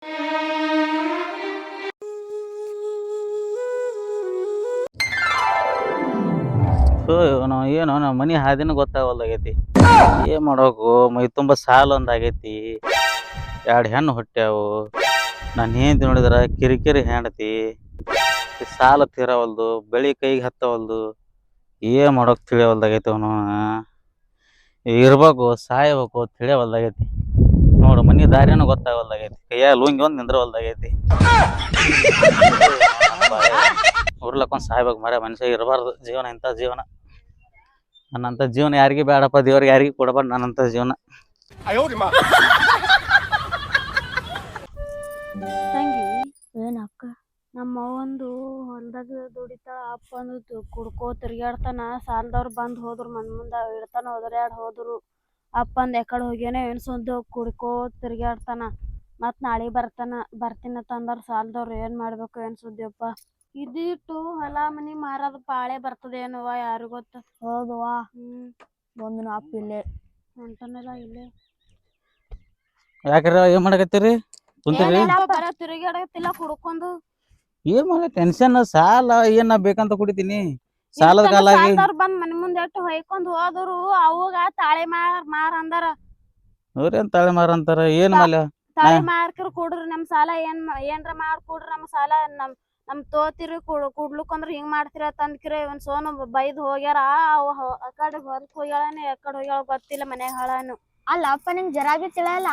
So ನಾವು ಏನು ನಮ್ಮ ಮನೆ ಹಾದಿನ ಗೊತ್ತಾಗಲ್ದಾಗೈತಿ. ಏನ್ ಮಾಡ್ಬೇಕು? ಮೈ ತುಂಬ ಸಾಲ ಒಂದಾಗೈತಿ, 2 ಹೆಣ್ಣು ಹುಟ್ಟ್ಯಾವು. ನಾನು ಹೆಂಡ್ತಿ ನೋಡಿದ್ರ ಕಿರಿಕಿರಿ ಹೆಂಡತಿ, ಸಾಲ ತೀರವಲ್ದು, ಬೆಳಿ ಕೈಗೆ ಹತ್ತವಲ್ದು. ಏನ್ ಮಾಡೋಕ್ ತಿಳಿಯವಲ್ದಾಗೈತಿ. ಅವನು ಇರ್ಬೇಕು ಸಾಯ್ಬೇಕು ತಿಳಿಯವಲ್ದಾಗೈತಿ. ನೋಡು ಮನೆ ದಾರಿನೂ ಗೊತ್ತಾಗಲ್ದಾಗೈತಿ, ಕೈಯಾಗ ಲುಂಗಿ ಒಂದು ನಿಂದ್ರವಲ್ದಾಗೈತಿ. ಉರ್ಲಕ್ಕೊಂದು ಸಾಯ್ಬೇಕು ಮರ. ಮನುಷ್ಯ ಇರಬಾರ್ದು ಜೀವನ, ಇಂಥ ಜೀವನ. ನನ್ನಂಥ ಜೀವನ ಯಾರಿಗೆ ಬೇಡಪ್ಪ, ದೇವ್ರಿಗೆ ಯಾರಿಗೆ ಕೊಡಬಾರ್ದು ನನ್ನಂಥ ಜೀವನ. ತಂಗಿ ಏನಕ್ಕ ನಮ್ಮ ಅವ್ವಂದು ಹೊಲ್ದಾಗ ದುಡಿತಾಳ, ಅಪ್ಪಂದು ಕುಡ್ಕೋ ತಿರ್ಗಾಡ್ತಾನ. ಸಾಲದವ್ರು ಬಂದು ಹೋದ್ರು, ಮನ್ ಮುಂದ ಇಡ್ತಾನ ಒದರ್ಯಾಡ್ ಹೋದ್ರು. ಅಪ್ಪಂದು ಎಕಡೆ ಹೋಗ್ಯಾನ ಎಣ್ಸೊಂದು ಕುಡ್ಕೋ ತಿರ್ಗಾಡ್ತಾನ. ಮತ್ ನಾಳೆ ಬರ್ತೀನಂತ ಅಂದಾರ ಸಾಲದವ್ರು. ಏನ್ ಮಾಡ್ಬೇಕು ಏನ್ ಸುದ್ದಿಯಪ್ಪ. ಇದಿಟ್ಟು ಹೊಲ ಮನಿ ಮಾರದ ಪಾಳೆ ಬರ್ತದೇನವ ಯಾರು ಗೊತ್ತ. ಹೌದವಾ. ಬಂದು ಅಪ್ಪ ಇಲ್ಲೇ ಹೊಂಟನಲ್ಲ ಇಲ್ಲೇ. ಯಾಕ್ರ ಏನ್ ಮಾಡಕತ್ತೀರಿ? ಕುಂತೀರಿ? ತಿರುಗಾಡತ್ತಿಲ್ಲ ಕುಡ್ಕೊಂಡು. ಏನ್ ಮಾಡ ಟೆನ್ಷನ್, ಸಾಲ ಏನ್ ನಾ ಬೇಕಂತ ಕುಡಿತೀನಿ. ಸಾಲದ ಕಾಲಾಗಿ ಬಂದ್ ಮನಿ ಮುಂದೆ ಎಟ್ಟು ಹೊಯ್ಕೊಂಡ್ ಹೋದ್ರು. ಅವಾಗ ತಾಳೆ ಮಾರ್ ಅಂದಾರ. ಅವ್ರೇನ್ ತಾಳೆ ಮಾರ ಅಂತಾರ? ಏನ್ ಮಾಲ ತಾಳೆ ಮಾರ್ಕರ್ ಕೊಡ್ರಿ ನಮ್ ಸಾಲ, ಏನ್ರ ಮಾಡ್ಕೊಡ್ರಿ ನಮ್ ಸಾಲ. ನಮ್ ತೋತಿರಿ ಕುಡ್ಲುಕಂದ್ರ ಹಿಂಗ್ ಮಾಡ್ತೀರ ತಂದ್ಕಿರಿ. ಒಂದ್ ಸೋನು ಬೈದ್ ಹೋಗ್ಯಾರ. ಆ ಕಡೆ ಹೊರಕ್ ಹೋಗ್ಯಾಳನೆ, ಎಕಡೆ ಹೋಗ್ಯಾಳ ಗೊತ್ತಿಲ್ಲ. ಮನ್ಯಾಗ ಹಾಳಾನು. ಅಲ್ಲ ಅಪ್ಪ ನಿಂಗ್ ಜರ ಬಿ ತಿಳಿಯಲ್ಲ.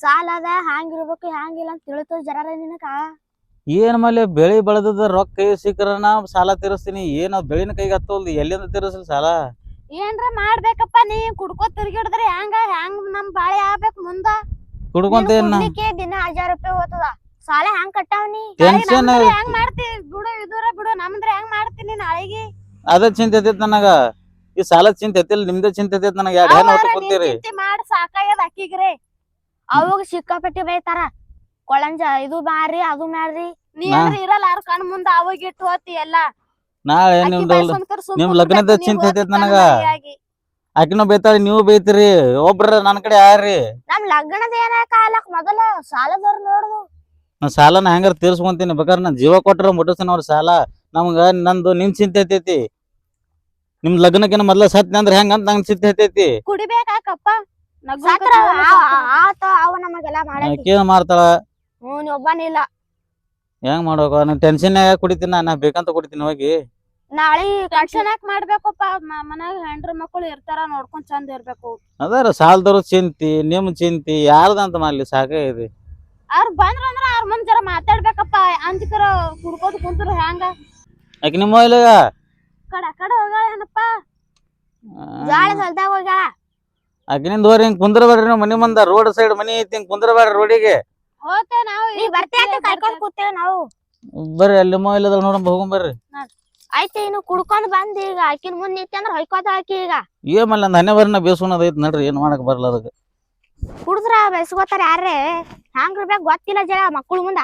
ಸಾಲ ಅದ ಹ್ಯಾಂಗಿರ್ಬೇಕು ಹ್ಯಾಂಗಿಲ್ಲ ಅಂತ ತಿಳಿತದ ಜರ ನಿನಕ? ಏನ್ ಮಾಲೆ ಬೆಳಿ ಬೆಳೆದ ರೊಕ್ಕ ಕೈ ಸಿಕ್ಕರ ನಾ ಸಾಲ ತೀರಿಸ್ತೀನಿ. ಏನ್ ಬೆಳಿನ ಕೈಗೆ ಹತ್ತವಲ್ದು, ಎಲ್ಲಿಂದ ತೀರಿಸಲ್ ಸಾಲ? ಏನ್ರ ಮಾಡ್ಬೇಕಪ್ಪ. ನೀ ಕುಡ್ಕೋ ತಿರ್ಗಿಡಿದ್ರೆ ಹ್ಯಾಂಗ ನಮ್ ಬಾಳೆ ಆಗ್ಬೇಕು ಮುಂದ. ಕುಡ್ಕೊಂತ ದಿನ 1000 ರೂಪಾಯಿ ಹೋತದ. ಸಾಲ ಹ್ಯಾಂಗ್ ಕಟ್ಟಾವ್ನಿ? ಟೆನ್ಷನ್ ಹೆಂಗ್ ಮಾಡ್ತಿ? ಬಿಡು ಇದೂರ ಬಿಡು, ನಮ್ದ್ರ ಹೆಂಗ್ ಮಾಡ್ತೀನಿ ನಾಳೆಗೆ? ಅದ ಚಿಂತೆ ಐತೈತ್ ನನಗ. ಈ ಸಾಲದ ಚಿಂತೆ ಐತಿಲ್, ನಿಮ್ದೇ ಚಿಂತೆ ಐತೈತ್ ನನಗ. 2 ಹೆಣ್ಣು ಹೊತ್ಕೊಂತೀರಿ. ಮಾಡಿ ಸಾಕಾಗ್ಯದ ಅಕ್ಕಿಗ್ರೆ. ಅವಾಗ ಸಿಕ್ಕಾಪಟ್ಟಿ ಬೈತಾರ, ಕೊಳಂಜ ಇದು ಮಾರಿ ಅದು ಮಾರಿ. ನೀವ್ ಇರಲ್ಲ ಯಾರು ಕಣ್ ಮುಂದ. ಅವಾಗ ಇಟ್ಟು ಹೋತಿ ಎಲ್ಲ. ನಾಳೆ ನಿಮ್ ಲಗ್ನದ ಚಿಂತೆ ಐತೈತ್ ನನಗ. ಆಕಿನೂ ಬೈತಾಳಿ, ನೀವು ಬೈತೀರಿ. ಒಬ್ರ ನನ್ ಕಡೆ ಯಾರ್ರಿ? ನಮ್ ಲಗ್ನದ ಏನ ಕಾಲಕ್ ಮೊದಲು ಸಾಲದವ್ರು ನೋಡುದು. ನಾ ಸಾಲನ ಹೆಂಗಾರ ತೀರ್ಸ್ಕೊಂತೀನಿ. ಬೇಕಾದ್ರೆ ನನ್ ಜೀವ ಕೊಟ್ರ ಮುಟ್ಟಿಸ್ತಾನ ಅವ್ರ ಸಾಲ. ನಮ್ಗ ನಂದು ನಿಮ್ ಚಿಂತೆ ಐತೈತಿ. ನಿಮ್ ಲಗ್ನಕ್ಕಿನ ಮೊದ್ಲ ಸತ್ನ ಅಂದ್ರ ಹೆಂಗಂತ ನಂಗ್ ಚಿಂತೆ ಐತೈತಿ. ಕುಡಿಬೇಕಾಕಪ್ಪ ಅವ ನಮಗೆಲ್ಲ ಆಕೇನ್ ಮಾಡ್ತಾಳ? ಒಬ್ಬನಿಲ್ಲ. ಹೆಂಗ್ ಮಾಡ್ಬೇಕು? ನನ್ ಟೆನ್ಷನ್ ಕುಡಿತೀನಿ. ನಾ ಬೇಕಂತ ಕುಡಿತೀನಿ ಹೋಗಿ. ನಾಳೆ ಟೆನ್ಷನ್ ಯಾಕೆ ಮಾಡ್ಬೇಕಪ್ಪ? ಮನ್ಯಾಗ ಹೆಂಡ್ರ ಮಕ್ಕಳು ಇರ್ತಾರ, ನೋಡ್ಕೊಂಡ್ ಚಂದ ಇರ್ಬೇಕು. ಅದಾರ ಸಾಲದವ್ರ ಚಿಂತಿ, ನಿಮ್ ಚಿಂತಿ ಯಾರ್ದಂತ ಮಾಡ್ಲಿ ಸಾಕಾಗಿದೆ. ಅವ್ರ ಬಂದ್ರ ಅವ್ರ ಮುಂದ್ ಜರ ಮಾತಾಡ್ಬೇಕಪ್ಪ. ಅಂಜಿಕರ ಕುಡ್ಕೋದ್ ಕುಂತ್ರ ಹೆಂಗ? ಆಕಿ ನಿಮ್ಮ ಇಲ್ಲ ಕಡೆ ಹೋಗ್ಯಾಳ ಏನಪ್ಪ? ಜಾಳ ಹೊಲ್ದಾಗ ಹೋಗ್ಯಾಳ. ಆಕಿನಿಂದ ಹೋರಿ. ಹಿಂಗ್ ಕುಂದ್ರಬೇಡ್ರಿ ನೀವು ಮನಿ ಮುಂದ. ರೋಡ್ ಸೈಡ್ ಮನಿ ಐತಿ, ಹಿಂಗ್ ಕುಂದ್ರಬೇಡ್ರಿ ರೋಡಿಗೆ. ಹೋತೆ ನಾವು ಕರ್ಕೊಂಡ್ ಕೂತೇವ್ ನಾವು. ಬರ್ರಿ ಅಲ್ಲಿ ಇಲ್ಲದ ನೋಡಂಬ ಹೋಗಂ ಬರ್ರಿ. ಆಯ್ತು, ಇನ್ನು ಕುಡ್ಕೊಂಡ್ ಬಂದ್ ಈಗ ಆಕಿನ ಮುಂದ್ ನಿಂತಿ ಅಂದ್ರ ಹೊಯ್ಕೋತಾಳ ಆಕಿ. ಈಗ ಏಮಲ್ಲ ಹನೆ ಬರ್ನ ಬೇಸುನದ ಐತಿ ನಡ್ರಿ. ಏನ್ ಮಾಡಕ್ ಬರಲ್ಲ ಅದಕ್ಕೆ. ಕುಡಿದ್ರ ಬೆಸ್ಕೋತಾರ ಯಾರೇ? ಹ್ಯಾಂಗ್ ಇರ್ಬೇಕು ಗೊತ್ತಿಲ್ಲ ಜರ ಮಕ್ಕಳು ಮುಂದ.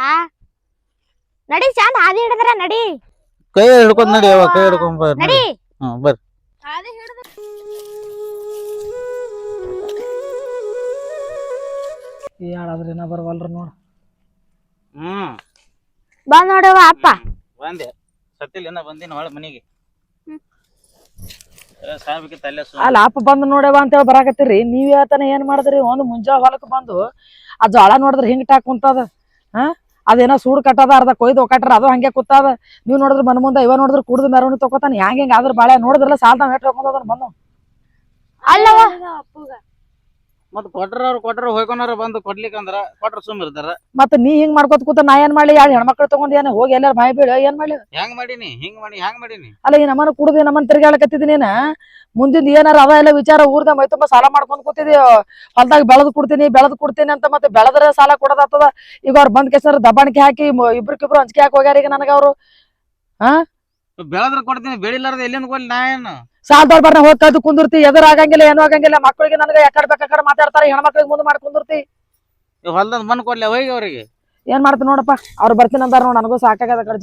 ನಡಿ ಚಂದ ಹಾದಿ ಹಿಡಿದ್ರ ನಡಿ. ಕೈ ಹಿಡ್ಕೊಂಡ್ ನಡಿ. ಕೈ ಹಿಡ್ಕೊಂಡ್ ಬರ್ರಿ ನಡಿ. ಬರ್ರಿ. ಹಾದಿ ಹಿಡಿದ ಯಾರಾದ್ರೂ ಏನ ಬರವಲ್ರ ನೋಡ. ಬಂದ್ ನೋಡವ ಅಪ್ಪ. ಬಂದೆ ಸತ್ತಿಲ್ಲ ಏನ ಬಂದಿನ ಒಳ ಮನಿಗೆ. ಅಲ್ಲ ಅಪ್ಪ ಬಂದ್ ನೋಡ್ಯವ ಅಂತ ಹೇಳಿ ಬರಾಕತ್ತೀರಿ. ನೀವ್ ಹೇಳ್ತಾನೆ ಏನ್ ಮಾಡಿದ್ರಿ? ಒಂದು ಮುಂಜಾ ಹೊಲಕ್ ಬಂದು ಆ ಜೋಳ ನೋಡಿದ್ರೆ ಹಿಂಗ್ ಟಾಕ್ ಕುಂತದ. ಅದೇನೋ ಸೂಡ್ ಕಟ್ಟದ, ಅರ್ಧ ಕೊಯ್ದು ಒಕ್ಕಟ್ರ ಅದು ಹಂಗೆ ಕೂತದ. ನೀವ್ ನೋಡಿದ್ರ ಮನ ಮುಂದೆ ಇವ ನೋಡಿದ್ರ ಕುಡ್ದು ಮೆರವಣಿ ತಗೋತಾನ. ಹೆಂಗ್ ಆದ್ರ ಬಾಳೆ ನೋಡಿದ್ರಲ್ಲ ಸಾಲ್ದ ಎಟ್ ಹೋಗ್ಕೊಂಡ್ ಬಂದು. ಅಲ್ಲವ ಮತ್ ಕೊಟ್ರ ಹೋಯ್ಕೊನಾರ ಬಂದು ಕೊಡ್ಲಿಕ್ಕಂದ್ರ ಕೊಟ್ರ ಸುಮ್ ಇರ್ತಾರ. ಮತ್ ನೀ ಹಿಂಗ್ ಮಾಡ್ಕೋತ ಕೂತ ನಾ ಏನ್ ಮಾಡ್ಲಿ? 2 ಹೆಣ್ಮಕ್ಳು ತಗೊಂಡ್ ಏನ್ ಹೋಗಿ ಎಲ್ಲಾರ ಬಾಯ್ ಬೀಳ ಏನ್ ಮಾಡ್ಲಿ? ಹೆಂಗ್ ಮಾಡೀನಿ ಹಿಂಗ್ ಮಾಡಿ ಹ್ಯಾಂಗ್ ಮಾಡೀನಿ? ಅಲ್ಲ ಈ ನಮ್ಮನ ಕುಡ್ದು ನಮ್ಮನ್ ತಿರ್ಗಾಳಕತ್ತಿದ್ ನೀನ. ಮುಂದಿನ ಏನಾರ ಅದ ಎಲ್ಲ ವಿಚಾರ ಊರ್ದ ಮೈ ತುಂಬಾ ಸಾಲ ಮಾಡ್ಕೊಂಡ್ ಕೂತಿದಿ. ಹೊಲ್ದಾಗ ಬೆಳೆದ್ ಕೊಡ್ತೀನಿ ಅಂತ ಮತ್ತೆ ಬೆಳೆದ್ರೆ ಸಾಲ ಕೊಡೋದಾಗ್ತದ. ಈಗ ಅವ್ರು ಬಂದ್ ಕೆಸರ ದಬ್ಬಾಣಿಕೆ ಹಾಕಿ ಇಬ್ರಿಬ್ರು ಹಂಚಿಕೆ ಹಾಕಿ ಹೋಗ್ಯಾರ. ಈಗ ನನಗ ಅವ್ರು ಬೆಳದ್ರ ಕೊಡ್ತೀನಿ, ಬೆಳಿಲಾರ್ದ ಎಲ್ಲಿಂದ ಕೊಡ್ಲಿ ನಾ ಏನು? ಸಾಲದವ್ರ ಬರ್ನ ಹೋಗ್ ಕದ್ದು ಕುಂದಿರ್ತಿ. ಎದುರು ಆಗಂಗಿಲ್ಲ ಏನು ಆಗಂಗಿಲ್ಲ. ಮಕ್ಳಿಗೆ ನನಗ ಯಾಕಡೆ ಬೇಕಾಕಡೆ ಮಾತಾಡ್ತಾರೆ. ಹೆಣ್ಮಕ್ಳಿಗೆ ಮುಂದೆ ಮಾಡಿ ಕುಂದಿರ್ತಿ. ಹೊಲ್ದಂದ್ ಬಂದ್ ಕೊಡ್ಲಿ ಹೋಗಿ ಅವ್ರಿಗೆ. ಏನ್ ಮಾಡ್ತೀನಿ ನೋಡಪ್ಪ. ಅವ್ರು ಬರ್ತೀನಿ ಅಂದಾರ ನೋಡ್. ನನಗೂ ಸಾಕಾಗದ ಕಡೆ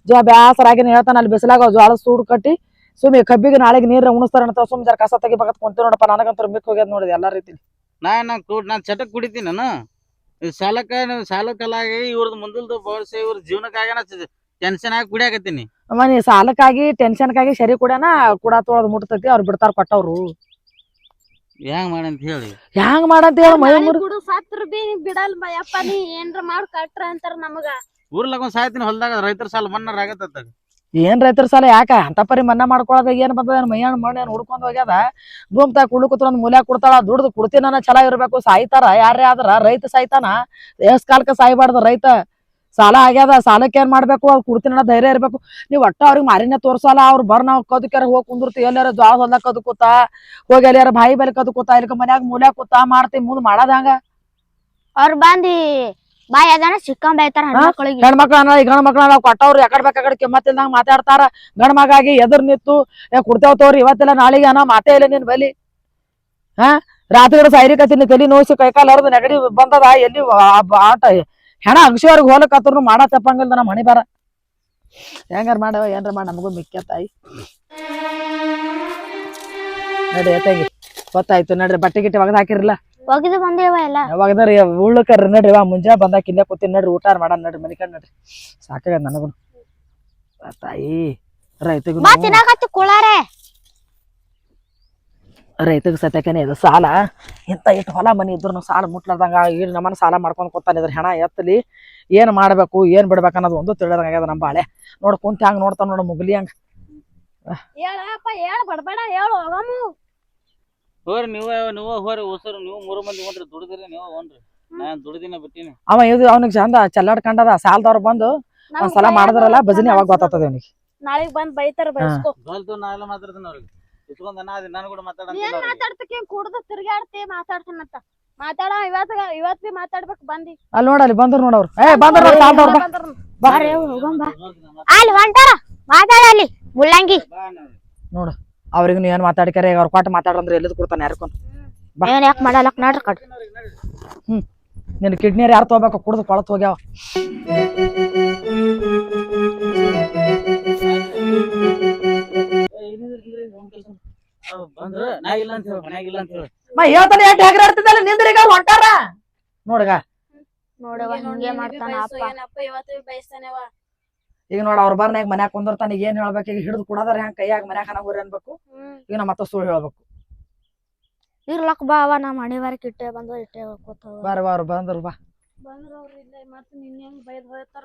ಜೀವ ಬ್ಯಾಸರಾಗಿನ ಹೇಳ್ತಾನ. ಅಲ್ಲಿ ಬಿಸಿಲಾಗ ಜೋಳ ಸೂಡ್ ಕಟ್ಟಿ ಸುಮ್ಮನೆ ಕಬ್ಬಿಗೆ ನಾಳೆಗೆ ನೀರ ಉಣಿಸ್ತಾರ ಅಂತ ಸುಮ್ ಜರ ಕಸ ತೆಗಿಬೇಕಂತ ಕುಂತೀವಿ ನೋಡಪ್ಪ. ನನಗಂತೂ ಮಿಕ್ ಹೋಗ್ಯದ ನೋಡಿದ ಎಲ್ಲಾ ರೀತಿ. ನಾನ್ ಚಟಕ್ ಕುಡಿತೀನಿ ನಾನು. ಸಾಲಕ್ಕಲ್ಲಾಗಿ ಇವ್ರದ್ ಮುಂದಲ್ದು ಭವಿಷ್ಯ ಇವ್ರ ಜೀವನಕ್ಕಾಗನ ಟೆನ್ಷನ್ ಆಗಿ ಕುಡಿಯಾಕತ್ತೀನಿ. ಅಮ್ಮ ನೀ ಸಾಲಕ್ಕಾಗಿ ಟೆನ್ಷನ್ಕಾಗಿ ಸರಿ ಕುಡ್ಯಾನ ಕುಡ ತೊಳದ್ ಮುಟ್ತೈತಿ ಅವ್ರು ಬಿಡ್ತಾರ ಕೊಟ್ಟವ್ರು. ಹೆಂಗ್ ಮಾಡಂತ ಹೇಳಿ ಹೆಂಗ್ ಮಾಡಂತ ಹೇಳ ಮೈ ಮುರ್ ಕುಡು ಸತ್ರ ಬಿ ಬಿಡಲ್ ಯಪ್ಪ ನೀ ಏನ್ರ ಮಾಡ್ ಕಟ್ರ ಅಂತಾರ ನಮಗ. ಊರ್ಲಾಗೊಂದ್ ಸಾಯ್ತೀನಿ ಹೊಲ್ದಾಗ ರೈತರ ಸಾಲ ಮನ್ನಾರ ಆಗತ್ತ. ಏನ್ ರೈತರ ಸಾಲ ಯಾಕ ಅಂತ ಪರಿ ಮನ್ನಾ ಮಾಡ್ಕೊಳದ ಏನ್ ಬಂದದ ಮೈಯಾಣ ಮಣ್ಣೇನ್ ಹುಡ್ಕೊಂಡ್ ಹೋಗ್ಯದ. ಭೂಮ್ತಾ ಕುಳ್ಳು ಕುತ್ಕೊಂಡ್ ಮೂಲ್ಯಾಗ ಕೊಡ್ತಾಳ ದುಡ್ದು ಕುಡ್ತೀನ ಚಲೋ ಇರ್ಬೇಕು. ಸಾಯ್ತಾರ ಯಾರೇ ಆದ್ರ ರೈತ ಸಾಯ್ತಾನ. ಎಷ್ಟ್ ಕಾಲಕ್ಕ ಸಾಯ್ಬಾರ್ದು ರೈತ. ಸಾಲ ಆಗ್ಯಾದ ಸಾಲಕ್ಕೆ ಏನ್ ಮಾಡ್ಬೇಕು ಅವ್ರು ಕುಡ್ತೀನ ಧೈರ್ಯ ಇರ್ಬೇಕು. ನೀವ್ ಒಟ್ಟ ಅವ್ರಿಗೆ ಮಾರಿನ ತೋರ್ಸಲ್ಲ. ಅವ್ರು ಬರ್ ನಾವ್ ಕದಕ್ಯಾರ ಹೋಗಿ ಕುಂದಿರ್ತಿ ಎಲ್ಲಾರ ಜ್ವಾಳ ಹೊಲ್ದಾಗ ಕದಕೂತ ಹೋಗಿ ಎಲ್ಲಾರ ಬಾಯಿ ಬೆಲೆ ಕದಕೂತ ಇಲ್ಕ ಮನ್ಯಾಗ ಮೂಲ್ಯಾಗ ಕೂತ ಮಾಡ್ತಿ ಮುಂದ್ ಮಾಡದ ಹಂಗ. ಅವ್ರ ಬಂದಿ ಬಾಯ್ ಅದಾನ ಸಿಕ್ಕಂಡ್ ಬೈತಾರ ಹೆಣ್ಮಕ್ಳಿಗೆ. ಹೆಣ್ಮಕ್ಳ ಗಂಡ ಮಕ್ಳ ನಾವ್ ಕೊಟ್ಟವ್ರು ಯಾಕಡ್ ಬೇಕಾಕಡೆ ಕಿಮ್ಮತ್ತಿಲ್ದಂಗ ಮಾತಾಡ್ತಾರ. ಗಂಡ ಮಗ ಆಗಿ ಎದುರ್ ನಿಂತು ಕುಡ್ತೇವ್ ತೋರಿ ಇವತ್ತೆಲ್ಲ ನಾಳೆಗೆ ಅನ್ನೋ ಮಾತೇ ಇಲ್ಲ ನಿನ್ ಬಲಿ. ರಾತ್ರಿ ಸೈರಿ ಕತ್ತೀನಿ ತಲಿ ನೋಯಿಸಿ ಕೈಕಾಲ್ ಹರಿದು ನೆಗಡಿ ಬಂದದ. ಎಲ್ಲಿ ಆಟ ಹೆಣ ಅಗಶಿಯವ್ರಿಗೆ ಹೋಲಕತ್ರು ಮಾಡ ತಪ್ಪಂಗಿಲ್ದ ನಮ್ಮ ಮಣಿ ಬಾರ. ಹೆಂಗಾರ ಮಾಡವ ಏನ್ರ ಮಾಡಿ ನಮಗೂ ಮಿಕ್ಕ ತಾಯಿ. ನಡಿ ಎತ್ತಾಗಿ ಗೊತ್ತಾಯ್ತು ನಡ್ರಿ. ಬಟ್ಟೆ ಗಿಟ್ಟೆ ಒಗದ್ ಹಾಕಿರಲ್ಲ ಒಗಿದು ಬಂದೇವ ಎಲ್ಲ ಯಾವಾಗದಾರ ಉಳ್ಕರ್ರಿ ನಡ್ರಿ. ಮುಂಜಾನೆ ಬಂದಾಗ ಇಲ್ಲೇ ಕೂತೀನಿ ನಡ್ರಿ. ಊಟ ಮಾಡ ನಡ್ರಿ ಮನಿ ಕಣ್ ನಡ್ರಿ. ಸಾಕಾಗದ ನನಗೂ ತಾಯಿ. ರೈತಗ ಸತ್ಯಕನೇ ಇದು ಸಾಲ. ಇಂತ ಇಟ್ಟು ಹೊಲ ಮನಿ ಇದ್ರು ಸಾಲ ಮುಟ್ಲಾರ್ದಂಗ ಈಡ್ ನಮ್ಮನ್ನ ಸಾಲ ಮಾಡ್ಕೊಂಡ್ ಕೂತಾನ. ಇದ್ರ ಹೆಣ ಎತ್ತಲಿ ಏನ್ ಮಾಡ್ಬೇಕು ಏನ್ ಬಿಡ್ಬೇಕು ಅನ್ನೋದು ಒಂದು ತಿಳಿದಂಗ ನಮ್ಮ ಬಾಳೆ. ನೋಡ್ ಕುಂತ ಹಂಗ ನೋಡ್ತಾನ ನೋಡ ಮುಗ್ಲಿ ಹಂಗ. ಹೋರಿ ನೀವು ಹೋರಿ ಹೊಸರು ನೀವು 3 ಮಂದಿ ಹೋದ್ರಿ ದುಡಿದ್ರಿ ನೀವು ಹೋನ್ರಿ. ನಾನ್ ದುಡಿದಿನ ಬಿಟ್ಟಿನಿ. ಅವ ಇದು ಅವ್ನಿಗೆ ಚಂದ ಚಲ್ಲಾಡ್ಕಂಡದ. ಸಾಲದವ್ರು ಬಂದು ಒಂದ್ಸಲ ಮಾಡಿದ್ರಲ್ಲ ಭಜನಿ ಅವಾಗ ಗೊತ್ತಾಗ್ತದೆ ಅವ್ನಿಗೆ. ನಾಳೆಗ್ ಬಂದ್ ಬೈತಾರ ಬೈಸ್ಕೊ. ನಾ ಎಲ್ಲ ಮಾತಾಡ್ತೀನಿ ಅವ್ರಿಗೆ ಇಟ್ಕೊಂಡ್ ನಾನು ಕೂಡ ಏನ್ ಮಾತಾಡ್ತಕ್ಕೆ ಕುಡ್ದು ತಿರ್ಗಾಡ್ತಿ ಮಾತಾಡ್ತಾನಂತ ಮಾತಾಡ. ಇವತ್ ಬಿ ಮಾತಾಡ್ಬೇಕು ಬಂದಿ. ಅಲ್ಲಿ ನೋಡಲ್ಲಿ ಬಂದ್ರು ನೋಡವ್ರು. ಬಂದ್ರ ಅಲ್ಲಿ ಹೊಂಟಾರ ಮಾತಾಡಲ್ಲಿ ಮುಳ್ಳಂಗಿ ನೋಡು. ಅವ್ರಿಗೂ ಏನ್ ಮಾತಾಡ್ಕ್ಯಾರ ಅವ್ರ ಕೊಟ್ಟ ಮಾತಾಡ್ರಂದ್ರೆ ಎಲ್ಲದ್ ಕೊಡ್ತಾನೆ ಯಾರ್ಕೊಂಡ್. ಏನ್ ಯಾಕೆ ಮಾಡಲಕ್ ನೋಡ್ರಿ ಕಡ್. ನಿನ್ ಕಿಡ್ನಿಯರ್ ಯಾರು ತಗೋಬೇಕು ಕುಡ್ದು ಕೊಳತ್ ಹೋಗ್ಯಾವ. ಹೇಳ್ತಾನೆ ಎಷ್ಟು ಹೆಗರಾಡ್ತಿದ್ದಲ್ಲ ನಿಂದ್ರೀಗ ಹೊಂಟಾರ ನೋಡ್ಗ. ನೋಡವ ಹಿಂಗೆ ಮಾಡ್ತಾನ ಈಗ ನೋಡ ಅವ್ರ ಬರ್ನಾಗ ಮನ್ಯಾಗ ಕುಂದಿರ್ತಾನ. ಈಗ ಏನ್ ಹೇಳ್ಬೇಕು ಈಗ ಹಿಡಿದು ಕುಡದಾರ ಹೆಂಗ್ ಕೈಯಾಗ ಮನ್ಯಾಗ ಹಣ ಹೋರಿ ಅನ್ಬೇಕು. ಈಗ ನಮ್ಮ ಮತ್ತ ಸುಳ್ಳು ಹೇಳ್ಬೇಕು. ಇರ್ಲಕ್ ಬಾ ಅವ ನಾ ಮಣಿವಾರಕ್ಕೆ ಇಟ್ಟೆ ಬಂದ ಇಟ್ಟೆ ಬಾರ ಅವ್ರು ಬಂದ್ರು ಬಾ. ಬಂದ್ರ ಅವ್ರ ಇಲ್ಲ ಮತ್ತೆ ನಿನ್ನ ಹೆಂಗ್ ಬೈದ್ ಹೋಯ್ತಾರ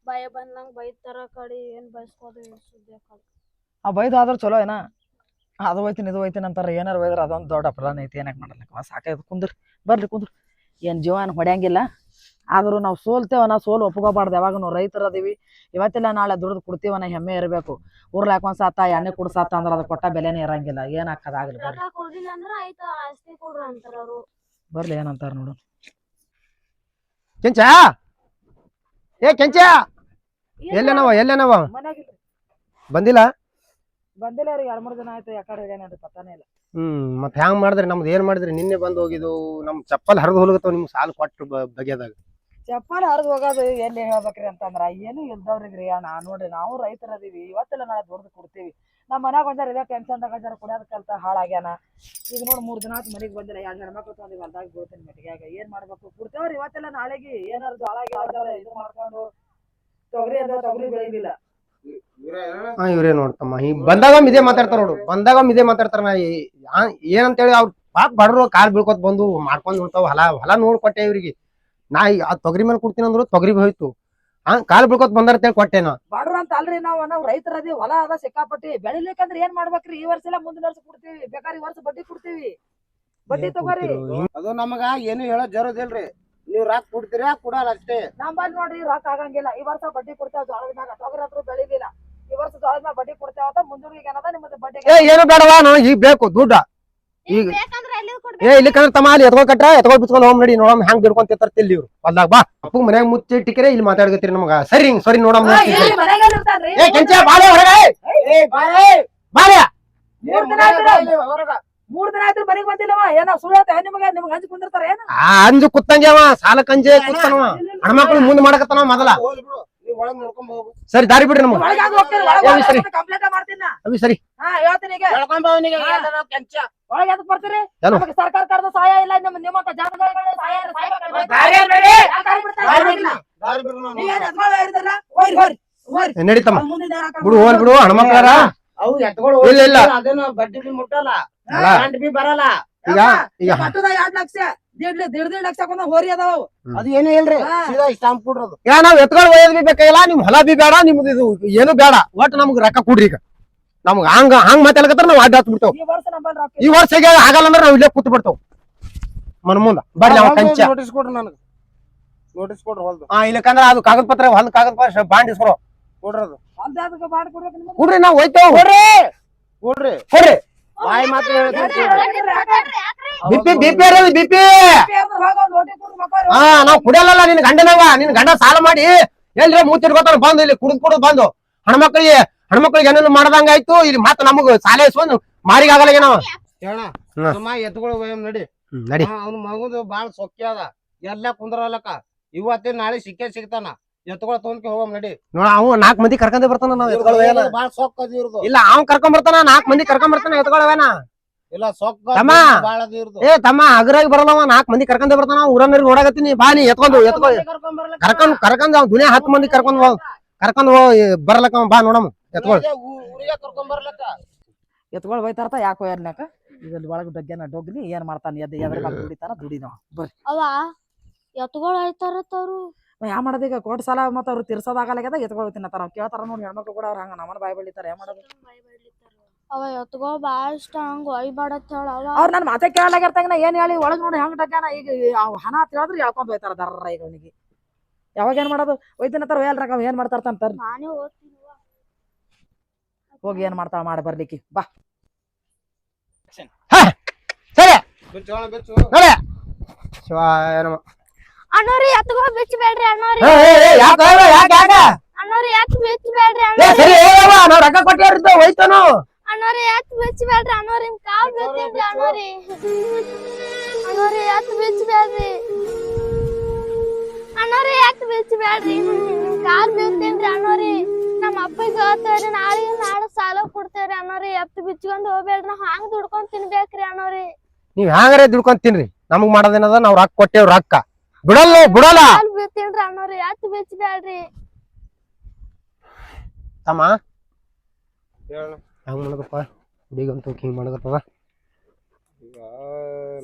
ಭಯ ಬಂದಂಗ ಬೈತಾರ ಕಡಿ ಏನ್ ಬಯಸ್ಕೋದು ಆ ಬೈದು ಆದ್ರ ಚಲೋ ಏನ. ಅದು ಹೋಯ್ತೀನಿ ಇದು ಹೋಯ್ತೀನಿ ಅಂತಾರ. ಏನಾರ ಬೈದ್ರ ಅದೊಂದು ದೊಡ್ಡ ಅಪರಾಧ ಐತಿ. ಏನಕ್ ಮಾಡಲ್ಲ ಸಾಕಾಯ್ತು. ಕುಂದ್ರಿ ಬರ್ರಿ ಕುಂದ್ರಿ. ಏನ್ ಜೀವ ಏನ್ ಹೊಡ್ಯಾಂಗಿಲ್ಲ. ಆದ್ರೂ ನಾವು ಸೋಲ್ತೇವ ನಾ ಸೋಲು ಒಪ್ಕೋಬಾರ್ದು. ಯಾವಾಗ ನಾವು ರೈತರ ಅದೀವಿ. ಇವತ್ತೆಲ್ಲ ನಾಳೆ ದುಡ್ದು ಕೊಡ್ತೀವನ್ನ ಹೆಮ್ಮೆ ಇರಬೇಕು. ಊರ್ಲಾಕ ಒಂದ್ ಸಾತ ಎಣ್ಣೆ ಕುಡ್ಸಾತ ಅಂದ್ರ ಅದ್ ಕೊಟ್ಟ ಬೆಲೆನೇ ಇರಂಗಿಲ್ಲ. ಏನ್ ಹಾಕದಾಗ್ಲಿ ಬರ್ಲಿ ಏನಂತಾರ ನೋಡು. ಕೆಂಚ ಕೆಂಚ ಎಲ್ಲೇನವ ಬಂದಿಲ್ಲ ಬಂದಿಲ್ಲ ರೀ. 2-3 ದಿನ ಆಯ್ತು. ಯಾಕಡೆ ಹೋಗ್ಯಾನ ಪತ್ತಾನೇ ಇಲ್ಲ. ಮತ್ ಹ್ಯಾಂಗ್ ಮಾಡಿದ್ರಿ ನಮ್ದು ಏನ್ ಮಾಡಿದ್ರಿ? ನಿನ್ನೆ ಬಂದ್ ಹೋಗಿದ್ದು ನಮ್ ಚಪ್ಪಲ್ ಹರಿದು ಹೋಗ್ತಾವ ನಿಮ್ ಸಾಲ ಕೊಟ್ಟು ಬಗೆದಾಗ. ಚಪ್ಪಲ್ ಹರಿದು ಹೋಗೋದು ಎಲ್ಲಿ ಹೇಳ್ಬೇಕ್ರಿ ಅಂತಂದ್ರ ಏನು ಇಲ್ದವ್ರಿಗ್ರಿ ಅಣ್ಣ. ನೋಡ್ರಿ ನಾವು ರೈತರ ಅದೀವಿ. ಇವತ್ತೆಲ್ಲ ನಾಳೆ ದುಡ್ದು ಕೊಡ್ತೀವಿ. ನಮ್ಮ ಮನ್ಯಾಗ ಒಂದಾರ ಇದೇ ಟೆನ್ಷನ್ ತಗೊಂಡಾರ ಕುಡಿಯೋದ್ ಕಲ್ತ ಹಾಳಾಗ್ಯಾನ. ಈಗ ನೋಡ್ 3 ದಿನ ಆಯ್ತು ಮನೆಗ್ ಬಂದಿಲ್ಲ. 2 ಹೆಣ್ಮಕ್ಳು ತಂದಿ ಹೊಲ್ದಾಗ ಬೀಳ್ತೀನಿ ಮೆಟ್ಟಿಗ್ಯಾಗ. ಏನ್ ಮಾಡ್ಬೇಕು? ಕೊಡ್ತೇವ್ರಿ ಇವತ್ತೆಲ್ಲ ನಾಳೆಗೆ. ಏನಾರ ಜೋಳ ಇದು ಮಾಡ್ಕೊಂಡು ತೊಗರಿ ಅದ ತೊಗರಿ ಬೆಳಿಲಿಲ್ಲ. ಇವ್ರೇ ನೋಡ್ತಮ್ಮ ಬಂದಾಗ ಇದೇ ಮಾತಾಡ್ತಾರ ನೋಡು. ಬಂದಾಗ ಇದೇ ಮಾತಾಡ್ತಾರ. ನಾ ಏನಂತೇಳಿ ಅವ್ರ ಪಾಪ ಬಡ್ರು ಕಾಲ್ ಬೀಳ್ಕೊತ್ ಬಂದು ಮಾಡ್ಕೊಂಡ್ ಬಿಡ್ತಾವ. ಹೊಲ ನೋಡ್ಕೊಟ್ಟೆ ಇವ್ರಿಗೆ. ನಾ ಆ ತೊಗರಿ ಮೇಲೆ ಕೊಡ್ತೀನಿ ಅಂದ್ರು ತೊಗರಿ ಹೋಯ್ತು. ಕಾಲ್ ಬೀಳ್ಕೊತ್ ಬಂದಾರ ಕೊಟ್ಟೆನ. ಬಡ್ರ ಅಂತ ಅಲ್ರಿ ನಾವ್ ರೈತರ ಅದೀವಿ. ಹೊಲ ಅದ ಸಿಕ್ಕಾಪಟ್ಟಿ ಬೆಳಿಲಿಕ್ಕಂದ್ರ ಏನ್ ಮಾಡ್ಬೇಕ್ರಿ? ಈ ವರ್ಷ ಎಲ್ಲ ಮುಂದಿನ ವರ್ಷ ಕೊಡ್ತೀವಿ. ಬೇಕಾದ್ರೆ ಈ ವರ್ಷ ಬಡ್ಡಿ ಕೊಡ್ತೀವಿ. ಬಡ್ಡಿ ತಗೋರಿ. ಅದು ನಮಗ ಏನು ಹೇಳೋದ್ ಜರೋದಿಲ್ರಿ. ನೀವ್ ರಾಕ್ ಕೊಡ್ತೀರಾ ಕೊಡಲ್ಲ ಅಷ್ಟೇ. ನಮ್ ಬಂದ್ ನೋಡ್ರಿ ರಾಕ್ ಆಗಂಗಿಲ್ಲ. ಈ ವರ್ಷ ಬಡ್ಡಿ ಕೊಡ್ತೇವ ಜೋಳದ ಮ್ಯಾಗ. ತೊಗರಿ ಹತ್ರ ಬೆಳಿಲಿಲ್ಲ. ಈ ವರ್ಷ ಜೋಳದ ಮ್ಯಾಗ ಬಡ್ಡಿ ಕೊಡ್ತೇವ. ಮುಂದೂರಿಗೆ ಏನದ ನಿಮ್ಮದು ಬಡ್ಡಿ ಏನು ಬೇಡವಾ ನನಗ್ ಈಗ ಬೇಕು ದುಡ್ಡ. ಈಗ ಇಲ್ಲಿಕಂದ್ರ ತಮ್ಮ ಅಲ್ಲಿ ಎತ್ಕೊಂಡ್ ಕಟ್ರ ಎತ್ಕೊಂಡ್ ಬಿಚ್ಕೊಂಡ್ ಹೋಗ್ ನಡಿ. ನೋಡಮ್ ಹೆಂಗ್ ಬಿಡ್ಕೊಂತ ತರ್ತಿಲ್ ಇವ್ರು ಹೊಲ್ದಾಗ. ಬಾ ಅಪ್ಪಗ್ ಮನ್ಯಾಗ ಮುಚ್ಚಿಟ್ಟಿಕರೆ ಇಲ್ಲಿ ಮಾತಾಡ್ಕತ್ತೀರಿ ನಮಗ. ಸರಿ ಹಿಂಗ್ ಸರಿ ನೋಡಮ್. ಕೆಂಚ ಬಾಳೆ ಹೊರಗ. ಬಾಳೆ 3 ದಿನ ಆಯ್ತು ಮನೆಗ್ ಬಂದಿಲ್ಲವ. ಏನೋ ಸುಳ್ಳ ನಿಮಗ ಹಂಚಿ ಕುಂದಿರ್ತಾರ ಏನ? ಅಂಜು ಕುತ್ತಂಗ್ಯವ ಸಾಲ ಕಂಜೆ ಕುತ್ತನವ. ಹೆಣ್ಮಕ್ಳು ಮುಂದ್ ಮಾಡಕತ್ತಾನ ಮೊದಲ. ಒಳಗ್ ನೋಡ್ಕೊಂಡ್ ಹೋಗು. ಸರಿ ದಾರಿ ಬಿಡ್ರಿ ನಮ್ಗೆ ಒಳಗ್ ಯಾಕ್ ಹೋಗ್ತೀರಿ? ಒಳಗ್ ಅವಿ ಸರಿ. ಕಂಪ್ಲೇಂಟ್ ಮಾಡ್ತೀನಿ ನಾ. ಅವಿ ಸರಿ ಹಾ ಹೇಳ್ತೀನಿ ಈಗ. ಹೇಳ್ಕೊಂಡ್ ಬಾ ಅವ್ನಿಗೆ, ಹಾ. ಎಲ್ಲ ನಾವ್ ಕೆಂಚ. ಒಳಗ್ ಎದಕ್ ಬರ್ತೀರಿ? ಏನು? ನಮಗೆ ಸರ್ಕಾರ ಕರ್ದ ಸಹಾಯ ಇಲ್ಲ, ನಿಮ್ಮಂತ ಜನಗಳಿಗೆ ಸಹಾಯ ಇಲ್ಲ, ಸಾಯ್ಬೇಕು. ದಾರಿ ಬಿಡಿ. ಯಾಕ್ ದಾರಿ ಬಿಡ್ತಾರೆ? ದಾರಿ ದಾರಿ ಬಿಡಿ. ಇಲ್ಲ. ದಾರಿ ಬಿಡು ನಾನು. ನೀವೇನ್ ಎತ್ಕೊಳ್ ಹೇಳಿದ್ರಲ್ಲ? ಹೋಗ್ರಿ, ಹೋಗ್ರಿ, ಹೋಗ್ರಿ. ನಡೀತಮ್ಮ ಅವ್ನ್ ಮುಂದೆ ದಾರಿ ಹಾಕೊಂಡ್ ಬಿಡು ಹೋಲ್ ಬಿಡು ಹಣ್ಮಕ್ಳಾರ ಅವು ಎತ್ಗಳು ಇಲ್ಲ, ಇಲ್ಲ. ಅದೇನು ಬಡ್ಡಿ ಬಿ ಮುಟ್ಟಲ್ಲ, ಅಲ್ಲ. ಗಂಟ್ ಬಿ ಬರಲ್ಲ. ಈಗ ಈಗ ಮಟ್ಟದ 2 ಲಕ್ಷ, ದೀಡ್ ಲಕ್ಷ ಕೊಂದ ಹೋರಿ ಅದಾವ ಅವು. ಅದು ಏನು ಇಲ್ರಿ, ಹಾ. ಸೀದಾ ಸ್ಟಾಂಪ್ ಕೊಡ್ರದು. ಈಗ ನಾವ್ ಎತ್ಕೊಳ್ ಒಯ್ಯೋದ್ ಬಿ ಬೇಕಾಗಿಲ್ಲ, ನಿಮ್ ಹೊಲ ಬಿ ಬೇಡ, ನಿಮ್ದು ಇದು ಏನು ಬೇಡ, ಒಟ್ಟು ನಮ್ಗ್ ರೊಕ್ಕ ಕೊಡ್ರಿ. ಈಗ ನಮ್ಗ್ ಹಂಗ್ ಮಾತಾಡ್ಕತ್ರ ನಾವ್ ಅಡ್ಡ ಹತ್ ಬಿಡ್ತಾವ್. ಈ ವರ್ಷ ನಮ್ಮಲ್ಲಿ ರೊಕ್ಕ ಈ ವರ್ಷ ಈಗ ಆಗಲ್ಲ ಅಂದ್ರೆ ನಾವ್ ಇಲ್ಲೇ ಕೂತ್ ಬಿಡ್ತಾವ್ ಮನ್ ಮುಂದ ಬರ್ರಿ ನಾವ್ ಕಂಚ. ನೋಟಿಸ್ ಕೊಡ್ರಿ ನನಗೆ, ನೋಟಿಸ್ ಕೊಡ್ರಿ ಹೊಲ್ದು ಇಲ್ಲಕಂದ್ರ ಅದು ಕಾಗದ ಪತ್ರ ಹೊಲ್ದ ಕಾಗದ ಪತ್ರ ಬಾಂಡ್ ಇಸ್ಕೊರೋ ಕೊಡ್ರದು. ಅದಕ್ಕೆ ಬಾಡ್ ಕೊಡ್ಬೇಕು ನಿಮ್ಗೆ. ಕೊಡ್ರಿ ನಾವ್ ಹೋಯ್ತೇವ್ ಕೊಡ್ರಿ ಕೊಡ್ರಿ. ಬಾಯಿ ಮಾತ್ರ ಹೇಳ್ತೀನಿ. ಬಿಪಿ ಬಿಪಿ ಬಿಪಿ ಹೋಗೋ ನೋಟಿ ಕೊಡು ಮಕ್ಕಳು. ಹಾ ನಾವ್ ಕುಡಿಯಲ್ಲ, ನಿನ್ ಗಂಡನವ ನಿನ್ ಗಂಡ ಸಾಲ ಮಾಡಿ ಎಲ್ರಿ ಮೂತಿರ್ಕೋತಾನ ಬಂದು ಇಲ್ಲಿ ಕುಡಿದ್ ಬಂದು ಹೆಣ್ಮಕ್ಳಿಗೆ ಏನೇನು ಮಾಡ್ದಂಗ ಆಯ್ತು. ಇಲ್ಲಿ ಮತ್ತ ನಮಗ್ ಸಾಲ ಇಸ್ಕೊಂಡು ಮಾರಿಗ ಆಗಲ್ಲ ನಾವ ಹೇಳ ಹಾ. ಸುಮ್ಮ ಎತ್ಗಳು ಒಯ್ಯಮ್ ನಡಿ. ನಡಿ. ಅವ್ನ ಮಗುದು ಬಾಳ ಸೊಕ್ಕಿ ಅದ, ಎಲ್ಲ ಕುಂದ್ರಲಕ್ಕ. ಇವತ್ತೇ ನಾಳೆ ಸಿಗ್ತಾನ. ಎತ್ಕೊಳ ತೊಗೊಂಡ್ಕೆ ಹೋಗಮ್ ನಡಿ. ನೋಡ ಅವ್ 4 ಮಂದಿ ಕರ್ಕೊಂಡೆ ಬರ್ತಾನ ನಾವ್ ಎತ್ಕೊಳ್ವೇನ. ಬಾಳ ಸೊಕ್ಕ ಅದ ಇವ್ರದು. ಇಲ್ಲ ಅವ್ ಕರ್ಕೊಂಡ್ ಬರ್ತಾನ, 4 ಮಂದಿ ಕರ್ಕೊಂಡ್ ಬರ್ತಾನ ಎತ್ಕೊಳ್ವೇನ. ಇಲ್ಲ ಸೊಕ್ಕ ತಮ್ಮ. ಬಾಳ ಅದ ಇವ್ರದು. ಏ ತಮ್ಮ ಹಗರಾಗಿ ಬರಲ್ಲವ, 4 ಮಂದಿ ಕರ್ಕೊಂಡೆ ಬರ್ತಾನ. ಊರನ್ನ ನೋಡಕತ್ತೀನಿ ಬಾ ನೀ ಎತ್ಕೊಂಡು ಕರ್ಕೊಂಡ್ ಅವ್ ದುನಿಯಾ 10 ಮಂದಿ ಕರ್ಕೊಂಡ್ ಬರ್ಲಕ್ಕ ಬಾ ನೋಡಮ್ ಎತ್ಕೊಳ್. ಊರಿಗೆ ಕರ್ಕೊಂಡ್ ಬರ್ಲಕ್ಕ. ಎತ್ಕೊಳ್ ಹೋಯ್ತಾರತ ಯಾಕೋ ಯಾರ್ನಾಕ ಈಗ ಒಳಗ ಡಗ್ಗೆನ ಡೊಗ್ನಿ ಏನ್ ಮಾಡ್ತಾನ ಎದ್ರ ಮೇಲೆ ದುಡಿತಾನ ದುಡಿನೋ ಬರ್ರಿ. ಅವ ಎತ್ಗೊಳ್ ಆಯ್ತಾರತ್ತವ್ರು. ಯಾ ಮಾಡೋದು ಈಗ ಕೋಟ್ ಸಾಲ ಮತ್ತ ಅವ್ರು ತೀರ್ಸೋದಾಗಲಾಗ್ಯದ ಎತ್ಕೊಳ್ ತಿನ್ನತಾರ. ಅವ್ರು ಕೇಳ್ತಾರ ನೋಡಿ ಹೆಣ್ಮಕ್ಳು ಕೂಡ ಅವ್ರ ಹಂಗ ನಮ್ಮನ್ನ ಬಾಯ್ ಬಳಿತಾರ. ಏನ್ ಮಾಡೋದು? ಅವ ಎತ್ಗೊಳ್ ಬಾಳ ಇಷ್ಟ, ಹಂಗ ಒಯ್ಬಾಡತ್ ಹೇಳ. ಅವ ಅವ್ರ ನನ್ ಮಾತೆ ಕೇಳಲಾಗಿರ್ತಾಗ ನಾ ಏನ್ ಹೇಳಿ ಒಳಗ್ ನೋಡಿ ಹೆಂಗ್ ಡಗ್ಗಾನ ಈಗ ಅವ್ ಹಣ ಅಂತ ಹೇಳಿದ್ರೆ ಎಳ್ಕೊಂಡ್ ಹೋಯ್ತಾರ ದರ್ರ. ಈಗ ಅವನಿಗೆ ಯಾವಾಗ ಏನ್ ಮಾಡೋದು? ಒಯ್ತಿನತ್ತಾರ ಒಯ್ಯಲ್ರಾಗ ಅವ್ ಏನ್ ಮಾಡ್ತಾರ ನಾನೇ ಓದ್ತೀನಿ. ಹೋಗಿ ಏನ್ ಮಾಡ್ತಾಳ ಮಾಡಿ ಬರ್ಲಿಕ್ಕೆ ಬಾ. ಸರಿ ಬಿಚ್ಚು ಅಣ್ಣ, ಬಿಚ್ಚು. ನೋಡೆ ಶಿವಾಯ ನಮಃ. ಅಣ್ಣೋರಿ ಎತ್ಗೊಳ್ ಬಿಚ್ಚಬೇಡ್ರಿ ಅಣ್ಣೋರಿ. ಯಾಕ ಅಣ್ಣೋರಿ ಎತ್ ಬಿಚ್ಚಬೇಡ್ರಿ ಏ ಅಣ್ಣೋರಿ. ಸರಿ ಹೇಳವ, ನಾವ್ ರೊಕ್ಕ ಕೊಟ್ಟಿರ್ತ ಹೋಯ್ತಾನು. ಅಣ್ಣೋರಿ ಎತ್ ಬಿಚ್ಚಬೇಡ್ರಿ ಅಣ್ಣೋರಿ. ಕಾಲ್ ಬೀಳ್ತೇನ್ರಿ ಅಣ್ಣೋರಿ. ಅಣ್ಣೋರಿ ಎತ್ ಬಿಚ್ಚಬೇಡ್ರಿ ಅಣ್ಣೋರಿ. ಎತ್ ಬಿಚ್ಚಬೇಡ್ರಿ, ಕಾಲ್ ಬೀಳ್ತೇನ್ರಿ ಅಣ್ಣೋರಿ. ನಮ್ಮ ಅಪ್ಪಗೆ ಹೇಳ್ತೇವ್ರಿ, ನಾಳೆ ಸಾಲ ಕೊಡ್ತೇವ್ರಿ ಅಣ್ಣೋರಿ. ಎತ್ ಬಿಚ್ಕೊಂಡ್ ಹೋಗ್ಬೇಡ್ರಿ, ನಾವ್ ಹಂಗ್ ದುಡ್ಕೊಂಡ್ ತಿನ್ಬೇಕ್ರಿ ಅಣ್ಣೋರಿ. ನೀವ್ ಹ್ಯಾಂಗಾರ ದುಡ್ಕೊಂಡ್ ತಿನ್ರಿ, ನಮಗ್ ಮಾಡೋದೇನದ ನಾವ್ ರೊಕ್ಕ ಕೊಟ್ಟೇವ್. ರೊಕ್ಕ ಬಿಡಲ್ಲ ಕಾಲ್ ಬೀಳ್ತೇನ್ರಿ ಅಣ್ಣೋರಿ. ಎತ್ ಬಿಚ್ಚಬೇಡ್ರಿ ತಮ್ಮ. ಹೇಳ. ಹೆಂಗ್ ಮಾಡದಪ್ಪ ಹುಡುಗಂತೂ ಹಿಂಗ್ ಮಾಡಕತ್ತದ. ಈಗ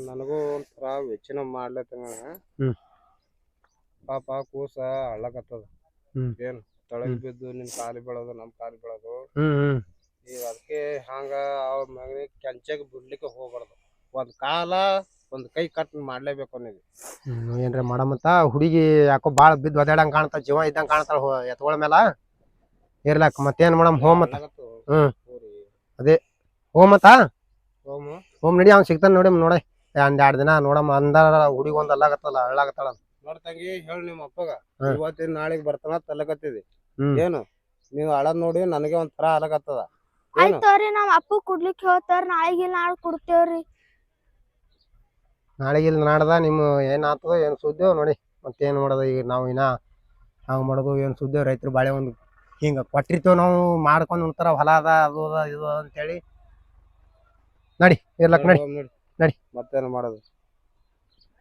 ನನಗೂ ಒಂಥರ ವೆಚ್ಚನ ಮಾಡ್ಲತ್ತನ. ಪಾಪ ಕೂಸ ಅಳ್ಳಕತ್ತದ. ಏನ್ ತಳಗ್ ಬಿದ್ದು ನಿನ್ ಕಾಲಿ ಬೀಳೋದು, ನಮ್ ಕಾಲಿ ಬೀಳೋದು. ಈಗ ಅದಕ್ಕೆ ಹಂಗ ಅವ್ರ ಮಗನಿಗೆ ಕೆಂಚಾಗ ಬಿಡ್ಲಿಕ್ಕೆ ಹೋಗ್ಬಾರ್ದು. ಒಂದ್ ಕಾಲ ಒಂದ್ ಕೈ ಕಟ್ ಮಾಡ್ಲೇಬೇಕು ಅವನಿಗೆ. ಏನ್ರ ಮಾಡಮಂತ. ಹುಡುಗಿ ಯಾಕೋ ಬಾಳ ಬಿದ್ದು ಒದಾಡಂಗ್ ಕಾಣ್ತಾ, ಜೀವ ಇದ್ದಂಗ್ ಕಾಣ್ತಾಳ ಎತ್ಕೊಳ ಮೇಲ. ಇರ್ಲಾಕ ಮತ್ತೇನ್ ಮಾಡಮ್ ಹೋಮತ್ತ. ಅದೇ ಹೋಮತ್ತ ಹೋಮ್ ನಡಿ. ಅವ್ನ್ ಸಿಗ್ತಾನ ನೋಡಿ ನೋಡ. 2 ದಿನ ನೋಡಮ್ಮ ಅಂದಾರ. ಹುಡುಗಿ ಒಂದ್ ಅಲ್ಲಾಗತ್ತಲ್ಲ ಅಳ್ಳಾಗತ್ತಾಳ. ನೋಡ್ತಂಗಿ ಹೇಳ ನಿಮ್ಮ ಅಪ್ಪಗ ಇವತ್ತಿನ ನಾಳೆಗ್ ಬರ್ತಾನ ತಲಕತ್ತಿದಿ. ಏನು ನೀವ್ ಅಳದ್ ನೋಡಿ ನನಗೆ ಒಂಥರ ಅಲಗತ್ತದ. ಆಯ್ತವ್ರಿ, ನಾವ್ ಅಪ್ಪ ಕುಡ್ಲಿಕ್ ಹೇಳ್ತಾರ. ನಾಳೆ ಕೊಡ್ತೇವ್ರಿ. ನಾಳೆಗಿಲ್ ನಾಡ್ದ ನಿಮ್ ಏನ್ ಆತದ ಏನ್ ಸುದ್ದಿ ನೋಡಿ. ಮತ್ತೇನ್ ಮಾಡೋದು ಈಗ ನಾವ್ ಇನ್ನ ಹಂಗ್ ಮಾಡೋದು ಏನ್ ಸುದ್ದಿ. ರೈತರು ಬಾಳೆ ಒಂದ್ ಹಿಂಗ ಕೊಟ್ಟಿರ್ತೇವ್ ನಾವು, ಮಾಡ್ಕೊಂಡ್ ಉಣ್ತಾರ. ಹೊಲ ಅದ ಅದು ಅದ ಇದು ಅಂತೇಳಿ. ನಡಿ ಇರ್ಲಕ್ ನಡಿ ನಡಿ. ಮತ್ತೇನ್ ಮಾಡೋದು?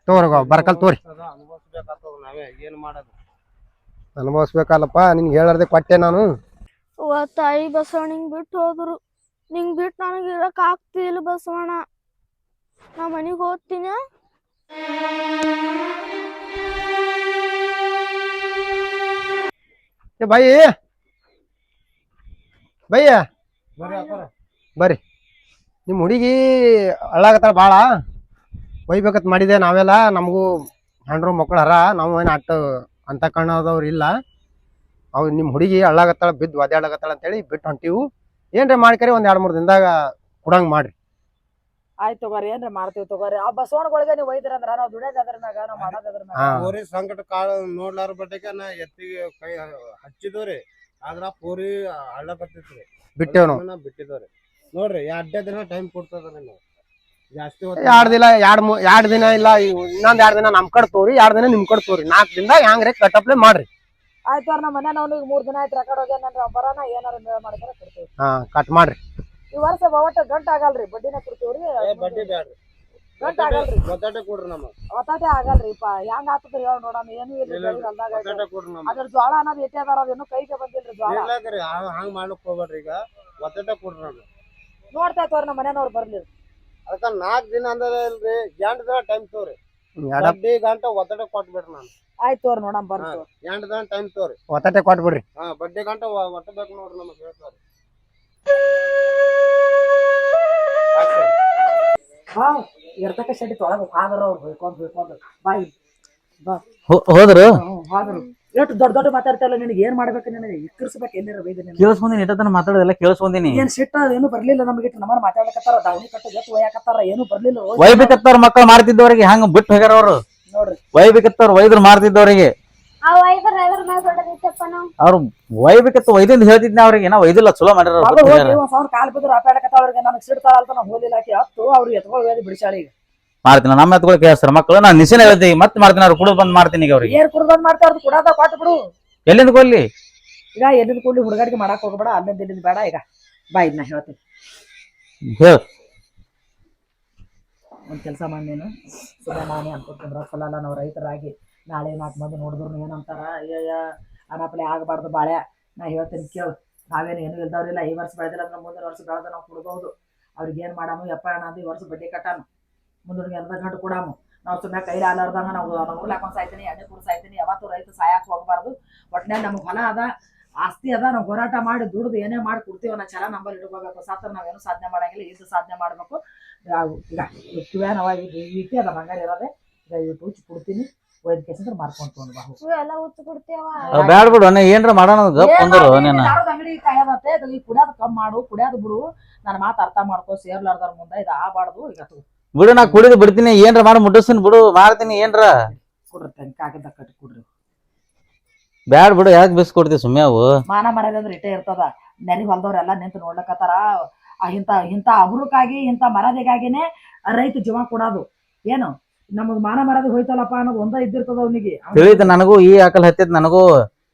ತೋರ್ಗೋ ಬರ್ಕಲ್ ತೋರಿ. ಅನುಭವಿಸ್ಬೇಕಾಗ್ತದ ನಾವೇ, ಏನ್ ಮಾಡೋದು? ಅನುಭವಿಸ್ಬೇಕಲ್ಲಪ್ಪ, ನಿನ್ಗೆ ಹೇಳಾರ್ದೆ ಕೊಟ್ಟೆ ನಾನು. ತಾಯಿ ಬಸವಣ್ಣ ಹಿಂಗ್ ಬಿಟ್ಟು ಹೋದ್ರು. ನಿಂಗ್ ಬಿಟ್ಟು ನನಗೆ ಇರಕ್ ಆಗ್ತಿಲ್ಲ ಬಸವಣ್ಣ. ನಾ ಮನಿಗ್ ಹೋಗ್ತೀನಿ. ಬಾಯಿ ಬಯ್ಯ ಬರ್ರಿ. ನಿಮ್ ಹುಡುಗಿ ಅಳ್ಳಾಗತ್ತಾಳ ಬಾಳ. ಒಯ್ಬೇಕತ್ ಮಾಡಿದೆ ನಾವೆಲ್ಲ. ನಮಗೂ ಹೆಣ್ರು ಮಕ್ಳು ಹರ. ನಾವು ಏನ್ ಅಟ್ಟ ಅಂತ ಕಣ್ಣದವ್ರು ಇಲ್ಲ. ಅವ್ ನಿಮ್ ಹುಡುಗಿ ಅಳ್ಳಾಗತ್ತಾಳ, ಬಿದ್ದು ಒದ್ದಾಡಕತ್ತಾಳ ಅಂತೇಳಿ ಬಿಟ್ಟು ಹೊಂಟಿವು. ಏನ್ರಿ ಮಾಡ್ಕರಿ ಒಂದ್ 2-3 ದಿನದಾಗ ಕೊಡಂಗ್ ಮಾಡ್ರಿ. ಆಯ್ತು ತಗೋರಿ, ಏನ್ರ ಮಾಡ್ತೀವಿ ತಗೋರಿ. ಆ ಬಸವಣ್ಣಗಳಿಗೆ ನೀವು ಒಯ್ದಿರಂದ್ರ ನಾವ್ ದುಡಿಯೋದ್ ಅದ್ರ ಮ್ಯಾಗ, ನಾವ್ ಮಾಡೋದ್ ಅದ್ರ ಮ್ಯಾಗ. ಪೋರಿ ಸಂಕಟ ಕಾಳ ನೋಡ್ಲಾರ ಬಟ್ಟೆಗೆ ನಾ ಎತ್ತಿಗೆ ಕೈ ಹಚ್ಚಿದವ್ರಿ. ಆದ್ರ ಪೋರಿ ಅಳ್ಳಕತ್ತಿತ್ರಿ. ಬಿಟ್ಟೇವ್ ನಾವು. ಬಿಟ್ಟಿದವ್ರಿ ನೋಡ್ರಿ. 2 ದಿನ ಟೈಮ್ ಕೊಡ್ತದ ನಿಮ್ಗೆ. ಜಾಸ್ತಿ 2 ದಿನ ಇಲ್ಲ. ಇನ್ನೊಂದ್ 2 ದಿನ ನಮ್ ಕಡೆ ತೋರಿ, 2 ದಿನ ನಿಮ್ ಕಡೆ ತೋರಿ. 4 ದಿನದಾಗ ಹ್ಯಾಂಗ್ರೆ ಕಟಪ್ಲೆ ಮಾಡ್ರಿ. ಆಯ್ತು ಅವ್ರ ನಮ್ಮ ಮನೆ ಅವ್ನಿಗೆ 3 ದಿನ ಆಯ್ತು ರೆಕಾರ್ಡ್ ಹೋಗ್ಯಾನ ಬರೋಣ ಏನಾರ ಮೇಳ ಮಾಡ್ತಾರ ಕೊಡ್ತೀವಿ. ಹಾ ಕಟ್ ಮಾಡ್ರಿ. ಈ ವರ್ಷ ಒಟ್ಟ ಗಂಟ ಆಗಲ್ರಿ, ಬಡ್ಡಿನ ಕೊಡ್ತೀವ್ರಿ. ಬಡ್ಡಿ ಬ್ಯಾಡ್ರಿ, ಗಂಟ ಆಗಲ್ರಿ, ಒತ್ತಾಟ ಕೊಡ್ರಿ ನಮಗ್. ಒತ್ತಾಟೆ ಆಗಲ್ರಿಪ್ಪ. ಹೆಂಗ್ ಆಗ್ತದ್ರಿ ಹೇಳ ನೋಡೋಣ. ಏನು ಇಲ್ರಿ ಹೊಲ್ದಾಗ. ಒತ್ತಾಟ ಕೊಡ್ರಿ ನಮಗ್. ಅದ್ರ ಜೋಳ ಅನ್ನೋದು ಎಟ್ಟೆ ಅದಾರ, ಅದೇನು ಕೈಗೆ ಬಂದಿಲ್ರಿ ಜೋಳ. ಇರ್ಲಾಕ್ರಿ ಹಂಗ್ ಮಾಡ್ಲಿಕ್ ಹೋಗ್ಬೇಡ್ರಿ. ಈಗ ಒತ್ತಾಟ ಕೊಡ್ರಿ ನಮಗ್. ನೋಡ್ತಾ ಇತ್ತವ್ರಿ ನಮ್ಮ ಮನೆಯವ್ರು ಬರ್ಲಿ. ಅದಕ್ಕ 4 ದಿನ ಅಂದ್ರೆ ಇಲ್ರಿ, 8 ದಿನ ಟೈಮ್ ತೋರಿ. ಎಡ ಬಡ್ಡಿ ಗಂಟ ಒತ್ತಡ ಕೊಟ್ಬಿಡ್ರಿ ನಾನು. ಆಯ್ತು ಅವ್ರ ನೋಡಮ್ ಬರ್ತು. 8 ದಿನ ಟೈಮ್ ತೋರಿ. ಒತ್ತಾಟೆ ಕೊಟ್ಬಿಡ್ರಿ. ಹಾ ಬಡ್ಡಿ ಗಂಟ ಒಟ್ಟಬೇಕು ನೋಡ್ರಿ ನಮಗ್ ಹೇಳ್ತಾರೆ. ಹಾ ಇರ್ತಕ್ಕ ಶೆಟ್ಟಿ ತೊಳಗ ಹಾದ್ರ ಅವ್ರು ಹೋಯ್ಕೊಂಡು ಬಾಯಿ ಹೋದ್ರು ಹಾದ್ರು. ಎಷ್ಟು ದೊಡ್ಡ ದೊಡ್ಡ ಮಾತಾಡ್ತಾರಲ್ಲ, ನಿನಗೆ ಏನ್ ಮಾಡ್ಬೇಕು? ನಿನಗೆ ಇಕ್ಕರ್ಸ್ಬೇಕು ಎಲ್ಲಾರ ಬೈದ. ಕೇಳಿಸ್ಕೊಂದಿನಿ, ಎಷ್ಟತನ ಮಾತಾಡೋದೆಲ್ಲ ಕೇಳಿಸ್ಕೊಂದಿನಿ. ಏನ್ ಸಿಟ್ಟ ಏನು ಬರ್ಲಿಲ್ಲ ನಮಗೆ. ನಮ್ಮನ್ನ ಮಾತಾಡಕತ್ತಾರ, ದಾವಣಿ ಕಟ್ಟ ಜೊತೆ ಒಯ್ಯಾಕತ್ತಾರ, ಏನು ಬರ್ಲಿಲ್ಲ. ಒಯ್ಬೇಕತ್ತವ್ರ ಮಕ್ಕಳು ಮಾಡ್ತಿದ್ದವ್ರಿಗೆ ಹಂಗ ಬಿಟ್ಟು ಹೋಗ್ಯಾರ ಅವ್ರು. ನೋಡ್ರಿ ಒಯ್ಬೇಕತ್ತವ್ರ ವೈದ್ರು ಮಾಡ್ತಿದ್ದವ್ರಿಗೆ. ಅವ್ರು ಒಯ್ಬೇಕತ್ತ ಒಯ್ದಿಂದ ಹೇಳ್ತಿದ್ನ ಅವ್ರಿಗೆ. ನಾ ಒಯ್ದಿಲ್ಲ, ಚಲೋ ಮಾಡ್ಯಾರ. ಕಾಲ್ ಬಿದ್ರು ಆಟಾಡಕತ್ತಾಳ. ಅವ್ರಿಗೆ ನನಗೆ ಸಿಡ್ತಾಳ ಅಂತ ನಾವು ಹೋಲಿಲ್ಲ. ಹತ್ತು ಅವ್ರು ಎತ್ಕೊಂಡು ಹೋಗಿ ಬಿಡಿಸಾಳಿ. ಈಗ ಮಾಡ್ತೀನಿ ನಮ್ಮ ಎತ್ಕೊಳ್ ಕೇಳಿಸ್ತಾರ ಮಕ್ಕಳು. ನಾನು ನಿಶಿನ ಹೇಳ್ತೀವಿ ಮತ್ತೆ ಮಾಡ್ತೀನಿ. ಅವ್ರು ಕುಡಿದು ಬಂದ್ ಮಾಡ್ತೀನಿ. ಈಗ ಅವ್ರಿಗೆ ಏನ್ ಕುಡ್ದು ಬಂದ್ ಮಾಡ್ತಾರ, ಕುಡಾದ ಕೊಟ್ಟು ಬಿಡು. ಎಲ್ಲಿಂದ ಕೊಡ್ಲಿ? ಈಗ ಎಲ್ಲಿಂದ ಕೂಡ್ಲಿ ಹುಡುಗಾಡಿಗೆ ಮಾಡಕ್ ಹೋಗ್ಬೇಡ. ಅಲ್ಲಿಂದ ಇಲ್ಲಿಂದ ಬೇಡ. ಈಗ ಬಾ, ಇದನ್ನ ಹೇಳ್ತೀನಿ. ಹೇಳ ಒಂದ್ ಕೆಲಸ ಮಾಡಿ ನೀನು ಸುಮ್ಮನೆ ನಾನೇ ಅನ್ಕೊತಿದ್ರ ಸಲಲ್ಲ. ನಾವು ರೈತರಾಗಿ ನಾಳೆ 4 ಮಂದಿ ನೋಡಿದ್ರು ಏನಂತಾರ, ಅಯ್ಯಯ್ಯ ಅನಪಲೆ ಆಗಬಾರ್ದು ಬಾಳೆ. ನಾ ಹೇಳ್ತೀನಿ ಕೇಳು. ನಾವೇನು ಏನು ಇಲ್ದವ್ರಿಲ್ಲ. ಈ ವರ್ಷ ಬೆಳೆದಿಲ್ಲ ಅಂದ್ರೆ ಮುಂದಿನ ವರ್ಷ ಬೆಳೆದ ನಾವು ಕೊಡ್ಬೋದು. ಅವ್ರಿಗೆ ಏನ್ ಮಾಡಾಮು ಯಪ್ಪ ಅಣ್ಣ ಈ ವರ್ಷ ಬಡ್ಡಿ ಕಟ್ಟಾನು, ಮುಂದಿನ ಅರ್ಧ ಗಂಟು ಕೊಡಾಮು. ನಾವು ಸುಮ್ಮನೆ ಕೈಲಿ ಆಲಾರ್ದಂಗ ನಾವು ಉರ್ಲಾಕೊಂಡ್ ಸಾಯ್ತೀನಿ, ಎಣ್ಣೆ ಕೂಡ ಸಾಯ್ತೀನಿ. ಯಾವತ್ತು ರೈತ ಸಾಯಕ್ ಹೋಗ್ಬಾರ್ದು. ಒಟ್ಟಿನಲ್ಲಿ ನಮ್ಗೆ ಹೊಲ ಅದ, ಆಸ್ತಿ ಅದ. ನಾವು ಹೋರಾಟ ಮಾಡಿ ದುಡ್ದು ಏನೇ ಮಾಡಿ ಕೊಡ್ತೀವಿ ಅನ್ನೋ ಛಲ ನಂಬಲ್ಲಿ ಇಟ್ಕೋಬೇಕು. ಸಾತ್ರ ನಾವೇನು ಸಾಧನೆ ಮಾಡಂಗಿಲ್ಲ, ಇದು ಸಾಧನೆ ಮಾಡ್ಬೇಕು. ಈಗ ಕಿವ್ಯಾನವ ಇಟ್ಟಿ ಅದ ಬಂಗಾರ ಇರೋದೆ. ಈಗ ಇಟ್ಟು ಹುಚ್ಚು ಕೊಡ್ತೀನಿ, ಒಯ್ದ ಕೇಸಂದ್ರೆ ಮಾರ್ಕೊಂಡ್ ತೊಗೊಂಡು ಬಾ. ಎಲ್ಲ ಹುಚ್ಚು ಕೊಡ್ತೇವ. ಬ್ಯಾಡ್ ಬಿಡು, ಏನ್ರ ಮಾಡೋಣ ಗಪ್ ಅಂದ್ರು. ನೀನು ಅಂಗಡಿ ಕಾಯದತ್ತೆ, ಈ ಕುಡಿಯೋದು ಕಮ್ಮಿ ಮಾಡು, ಕುಡಿಯೋದು ಬಿಡು. ನನ್ನ ಮಾತು ಅರ್ಥ ಮಾಡ್ಕೋ. ಸೇರ್ಲಾರ್ದಾರ ಮುಂದೆ ಇದು ಆಗಬಾರ್ದು. ಈಗ ಬಿಡು, ನಾ ಕುಡಿದು ಬಿಡ್ತೀನಿ. ಏನ್ರ ಮಾಡಿ ಮುಟ್ಟಿಸ್ತೀನಿ ಬಿಡು, ಮಾಡ್ತೀನಿ. ಏನ್ರ ಕೊಡ್ರಿ ಕಾಗದ ಕಟ್ಟಿ ಕೊಡ್ರಿ. ಬ್ಯಾಡ್ ಬಿಡು, ಯಾಕೆ ಬಿಸ್ಕೊಡ್ತೀವಿ ಸುಮ್ಮನೆ. ಅವು ಮಾನ ಮರ್ಯಾದೆ ಅಂದ್ರೆ ಇಟ್ಟೇ ಇರ್ತದ. ನೆನಗ್ ಹೊಲ್ದವ್ರೆಲ್ಲ ನಿಂತು ನೋಡ್ಲಕತ್ತಾರ. ಇಂಥ ಅಬ್ರಕ್ಕಾಗಿ ಇಂಥ ಮರ್ಯಾದೆಗಾಗಿನೇ ರೈತ ಜೀವ ಕೊಡೋದು. ಏನು ನಮಗ್ ಮಾನ ಮರ್ಯಾದೆ ಹೋಯ್ತಲ್ಲಪ್ಪ ಅನ್ನೋದು ಒಂದ ಇದ್ದಿರ್ತದ ಅವನಿಗೆ. ತಿಳಿತ ನನಗೂ. ಈ ಆಕಲ್ ಹತ್ತಿದ್ ನನಗೂ.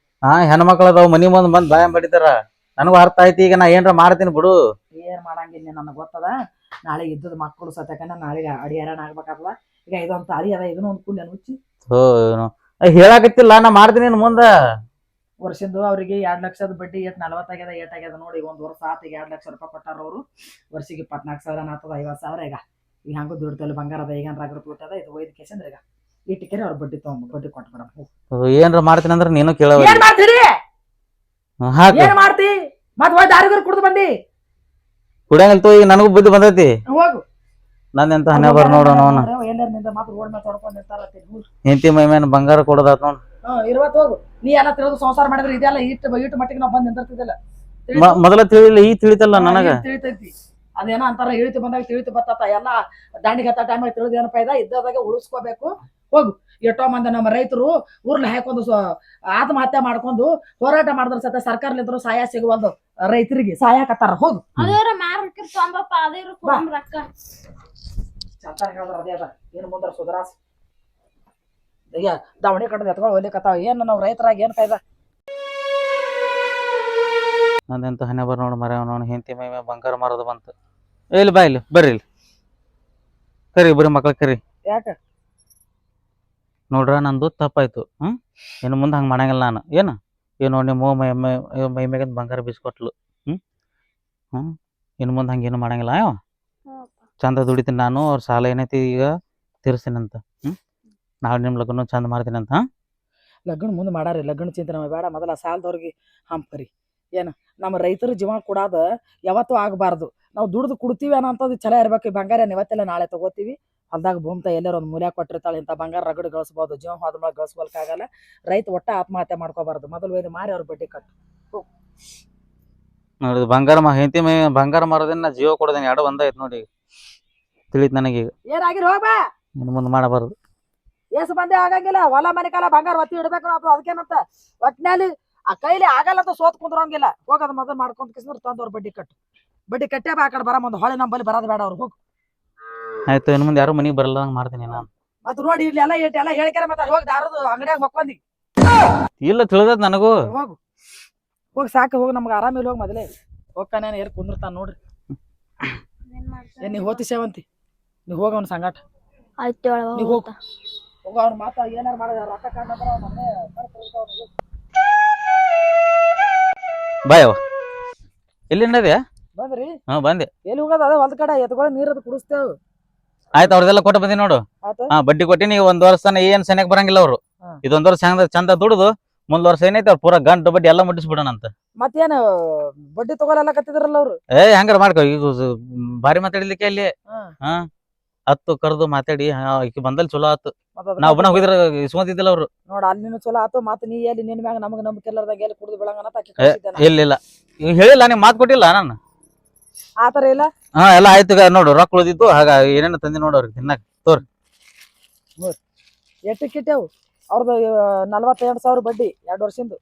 ಹೆಣ್ಮಕ್ಳು ಅದಾವ ಮನಿ ಮುಂದ್ ಬಂದ್ ಬಾಯ ಬಡಿತಾರ. ನನಗೂ ಅರ್ಥ ಆಯ್ತು. ಈಗ ನಾ ಏನ್ರ ಮಾಡ್ತೀನಿ ಬಿಡು. ಏನ್ ಮಾಡಂಗಿಲ್ಲ, ನನಗೆ ಗೊತ್ತದ. ನಾಳೆ ಇದ್ದದ ಮಕ್ಕಳು ಸತ್ಯಾಕನ ನಾಳೆ ಅಡಿ ಹೈರಾಣ ಆಗ್ಬೇಕಾಗ್ತದ. ಈಗ ಇದೊಂದು ತಾಳಿ ಅದ, ಇದನ್ನ ಒಂದು ಕುಳ್ಳಿ ಮುಚ್ಚಿ ಹೇಳಾಕತ್ತಿಲ್ಲ. ನಾ ಮಾಡ್ತೀನಿ ಮುಂದ. ವರ್ಷದ್ದು ಅವ್ರಿಗೆ 2 ಲಕ್ಷದ ಬಡ್ಡಿ 40 ಆಗ್ಯದ 8 ಆಗ್ಯದ ನೋಡಿ. ಈಗ 1 ವರ್ಷ ಆತ. ಈಗ 2 ಲಕ್ಷ ರೂಪಾಯಿ ಕೊಟ್ಟಾರ ಅವರು. ವರ್ಷಿಗೆ 24,000 ಆಗ್ತದ. 50,000 ಈಗ ಹಂಗ ದುಡ್ಡು ಬಂಗಾರ ಅದ. ಈಗ ಬಿಟ್ಟದ. ಇದು ಒಯ್ದ ಕೇಸಂದ್ರೆ ಈಗ ಇಟ್ಟಿಕೆರೆ ಅವ್ರ ಬಡ್ಡಿ ಬಡ್ಡಿ ಕೊಟ್ಬಿಡ. ಏನ್ರ ಮಾಡ್ತೀನಿ ಅಂದ್ರೆ ನೀನು ಕೇಳ. ಏನ್ ಮಾಡ್ತೀರಿ? ಏನ್ ಮಾಡ್ತಿ? ಮತ್ ಹೋಗಿ ದಾರಿಗರು ಕುಡ್ದು ಬಂದಿ ಕುಡಿಯಂಗಿಲ್ತು. ಈಗ ನನಗೂ ಬುದ್ಧಿ ಬಂದೈತಿ. ಹೋಗು. ನಂದೆಂತ ಹಣೆ ಬರ್ ನೋಡೋಣ. ಹೆಂಡತಿ ಮೈ ಮೇಲೆ ಬಂಗಾರ ಕೊಡೋದಾತ್ ನೋಡ್. ಇರುವತ್ ಹೋಗು. ನೀ ಎಲ್ಲ ತಿಳಿದು ಸಂಸಾರ ಮಾಡಿದ್ರೆ ಇದೆಲ್ಲ ಇಟ್ಟು ಮಟ್ಟಿಗೆ ನಾವು ಬಂದ್ ನಿಂತಿರ್ತಿದ್ದಿಲ್ಲ. ಮೊದಲ ತಿಳಿಲ್ಲ, ಈಗ ತಿಳಿತಲ್ಲ ನನಗ. ತಿಳಿತೈತಿ. ಅದೇನೋ ಅಂತಾರ ಇಳಿತು ಬಂದಾಗ ತಿಳಿತು ಬತ್ತ. ಎಲ್ಲ ದಾಂಡಿಗೆ ಹತ್ತ ಟೈಮಾಗ ತಿಳಿದ ಏನಪ್ಪ ಇದ ಇದ್ದದಾಗ ಉಳಿಸ್ಕೋಬೇಕು. ಹೋಗು. ಎಷ್ಟೋ ಮಂದಿ ನಮ್ಮ ರೈತರು ಊರ್ಲ ಹಾಕೊಂಡು ಆತ್ಮಹತ್ಯೆ ಮಾಡ್ಕೊಂಡು ಹೋರಾಟ ಮಾಡಿದ್ರ ಸತ ಸರ್ಕಾರಲಿದ್ರು ಸಹಾಯ ಸಿಗುವಲ್ದು. ರೈತರಿಗೆ ಸಹಾಯಕತ್ತಾರ. ಹೋಗು. ಚಂತ ಹೇಳಿದ್ರ ಅದೇ ಅದ. ಏನು ಮುಂದ್ರ ಸುಧಾರಾಸ. ಈಗ ದಾವಣಿ ಕಟ್ಟದ ಎತ್ಕೊಂಡು ಹೋಗ್ಲಿಕ್ಕತ್ತಾವ. ಏನು ನಾವು ರೈತರಾಗಿ ಏನ್ ಕಾಯ್ದ? ನಂದೆಂತ ಹಣೆ ಬರ್ ನೋಡು ಮರ. ಅವನು ಹೆಂಡತಿ ಮೈ ಮೇಲೆ ಬಂಗಾರ ಮಾರೋದು ಬಂತು. ಇಲ್ಲಿ ಬಾ, ಇಲ್ಲಿ ಬರ್ರಿ. ಇಲ್ಲಿ ಕರಿ ಬರೀ ಮಕ್ಳ ಕರಿ. ಯಾಕ ನೋಡ್ರ ನಂದು ತಪ್ಪಾಯ್ತು. ಇನ್ನು ಮುಂದೆ ಹಂಗೆ ಮಾಡಂಗಿಲ್ಲ ನಾನು. ಏನು ನಿಮ್ಮ ಮೈ ಮ್ಯಾಗ ಬಂಗಾರ ಬೀಸ್ಕೊಟ್ಲು. ಇನ್ನು ಮುಂದೆ ಹಂಗೇನು ಮಾಡಂಗಿಲ್ಲ. ಚಂದ ದುಡಿತೀನಿ ನಾನು. ಅವ್ರ ಸಾಲ ಏನೈತಿ ಈಗ ತೀರಿಸ್ತೀನಂತ. ನಾಳೆ ನಿಮ್ಮ ಲಗ್ನ ಚಂದ ಮಾಡ್ತೀನಿ ಅಂತ. ಲಗ್ನ ಮುಂದೆ ಮಾಡಾರಿ. ಲಗ್ನ ಚಿಂತೆ ನಮಗೆ ಬೇಡ. ಮೊದಲ ಸಾಲದವ್ರಿಗೆ ಹಂಪರಿ. ಏನು ನಮ್ಮ ರೈತರ ಜೀವ ಕೊಡೋದ ಯಾವತ್ತೂ ಆಗಬಾರ್ದು. ನಾವು ದುಡ್ದು ಕೊಡ್ತೀವಿ ಅನ್ನೋಂಥದ್ದು ಛಲ ಇರ್ಬೇಕು. ಈ ಬಂಗಾರ ಇವತ್ತೆಲ್ಲ ನಾಳೆ ತಗೋತೀವಿ. ಹೊಲ್ದಾಗ ಭೂಮ್ತಾ ಎಲ್ಲರೂ ಒಂದು ಮೂಲ್ಯ ಕೊಟ್ಟಿರ್ತಾಳೆ. ಇಂಥ ಬಂಗಾರ ರಗಡು ಗಳಿಸ್ಬೋದು. ಜೀವ ಹೋದ ಮೇಲೆ ಗಳಿಸ್ಬೇಕಾಗಲ್ಲ. ರೈತ ಒಟ್ಟ ಆತ್ಮಹತ್ಯೆ ಮಾಡ್ಕೋಬಾರ್ದು. ಮೊದಲು ಒಯ್ದು ಮಾರಿ ಅವ್ರ ಬಡ್ಡಿ ಕಟ್ಟು. ನೋಡಿ ಬಂಗಾರ ಹೆಂಡತಿ ಮೈ ಬಂಗಾರ ಮಾರೋದೇನು, ನಾ ಜೀವ ಕೊಡೋದೇನು ಎರಡು ಒಂದಾಯ್ತು ನೋಡಿ. ತಿಳಿತು ನನಗೀಗ. ಏನಾಗಿರಿ ಹೋಗ್ಬಾ. ಇನ್ನು ಮುಂದೆ ಮಾಡಬಾರ್ದು. ಏಸು ಬಂದೇ ಆಗಂಗಿಲ್ಲ. ಹೊಲ ಮನೆ ಕಾಲ ಬಂಗಾರ ಒತ್ತಿ ಇಡ್ಬೇಕು ನಾವು. ಅದಕ್ಕೇನಂತ ಒಟ್ಟಿನಲ್ಲಿ ಆ ಕೈಲಿ ಆಗಲ್ಲ ಅಂತ ಸೋತ್ ಕುಂದ್ರಂಗಿಲ್ಲ. ಹೋಗೋದು ಮೊದಲು ಮಾಡ್ಕೊಂತ ಕಿಸ್ನವ್ರು ತಂದವ್ರ ಬಡ್ಡಿ ಕಟ್ಟು. ಬಡ್ಡಿ ಕಟ್ಟೇ ಬಾ. ಆ ಕಡೆ ಬರ ಮುಂದೆ ಹೊಳೆ ನಂಬಲ್ಲಿ ಬರೋದು ಬೇಡ. ಅವ್ರು ಹೋಗು. ಆಯ್ತು. ಇನ್ನು ಮುಂದೆ ಯಾರು ಮನೆಗೆ ಬರಲ್ಲ ಮಾಡ್ತೀನಿ ನಾನು. ಮತ್ತೆ ನೋಡಿ ಇಲ್ಲಿ ಎಲ್ಲ ಹೇಳಿಕೆರೆ ಮತ್ತೆ ಹೋಗಿ ದಾರದು ಅಂಗಡಿಯಾಗ ಹೊಕ್ಕೊಂದಿ. ಇಲ್ಲ ತಿಳಿದದ್ ನನಗೂ. ಹೋಗು ಹೋಗಿ ಸಾಕು ಹೋಗಿ ನಮ್ಗೆ ಆರಾಮಿಲ್ಲ ಹೋಗಿ ಮೊದಲೇ ಹೋಗ್ತಾನೆ ಏರ್ ಕುಂದಿರ್ತಾನ ನೋಡ್ರಿ. ಏನ್ ನೀ ಹೋತಿ ಸೇವಂತಿ ನೀ ಹೋಗ ಅವ್ನ ಸಂಗಾಟ ಆಯ್ತು ನೀ ಹೋಗ ಹೋಗ ಅವ್ನ ಮಾತ ಏನಾರ ಮಾಡ ರೊಕ್ಕ ಕಾಣಂದ್ರ ಮೊನ್ನೆ ಬಾಯವ ಎಲ್ಲಿ ನಡ್ಯಾ? ಬಂದ್ರಿ ಹಾ ಬಂದೆ. ಎಲ್ಲಿ ಹೋಗೋದ ಅದ ಹೊಲ್ದ ಕಡೆ ಎತ್ಕೊಳ್ಳಿ ನೀರದು ಕುಡಿಸ್ತೇವ್. ಆಯ್ತು ಅವ್ರದೆಲ್ಲ ಕೊಟ್ಟು ಬಂದಿ ನೋಡು. ಆತ ಹಾ ಬಡ್ಡಿ ಕೊಟ್ಟಿನಿ. 1 ವರ್ಷ ತನ ಏನ್ ಸನಿಯಕ್ ಬರಂಗಿಲ್ಲ ಅವ್ರು. ಹಾ. ಇದೊಂದ್ ವರ್ಷ ಚಂದ ದುಡ್ದು ಮುಂದ್ ವರ್ಷ ಏನೈತಿ ಅವ್ರು ಪೂರಾ ಗಂಟು ಬಡ್ಡಿ ಎಲ್ಲ ಮುಟ್ಟಿಸ್ಬಿಡೋಣಂತ. ಮತ್ತೇನು ಬಡ್ಡಿ ತಗೊಳಲ್ಲ ಕತ್ತಿದ್ರಲ್ಲ ಅವ್ರು. ಹಂಗಾರ ಮಾಡ್ಕೊ ಈಗ ಭಾರಿ ಮಾತಾಡ್ಲಿಕ್ಕೆ ಅಲ್ಲಿ. ಹಾ. ಹಾ ಹತ್ತು ಕರ್ದು ಮಾತಾಡಿ ಈಕಿ ಬಂದಲ್ಲಿ ಚಲೋ ಆತು. ನಾವ್ ಒಬ್ಬನ ಹೋಗಿದ್ರ ಇಸ್ಕೊಂತಿದ್ದಿಲ್ಲ ಅವ್ರು. ನೋಡ ಅಲ್ಲಿ ನೀನು ಚಲೋ ಆತು ಮತ್ ನೀ ಎಲ್ಲಿ ನಿನ್ ಮ್ಯಾಗ ನಮಗ್ ನಂಬಿಕೆ ಇಲ್ಲಾರ್ದಾಗ ಎಲ್ಲಿ ಕುಡ್ದು ಬೆಳಂಗನ ತಾಕಿ ಇಲ್ಲ ಈಗ ಹೇಳಿಲ್ಲ ನೀವ್ ಮಾತ್ ಕೊಟ್ಟಿಲ್ಲ ನಾನು. ಆತರ ಇಲ್ಲ. ಹಾ ಎಲ್ಲ ಆಯ್ತು ಈಗ ನೋಡು ರೊಕ್ಕ ಉಳಿದಿತ್ತು ಹಾಗ ಏನೇನು ತಂದಿ ನೋಡವ್ರಿ ತಿನ್ನಕ್. ಎಷ್ಟು ಕಿಟ್ಟೆವು ಅವ್ರದ್ದು 48,000 ಬಡ್ಡಿ 2 ವರ್ಷದಿಂದ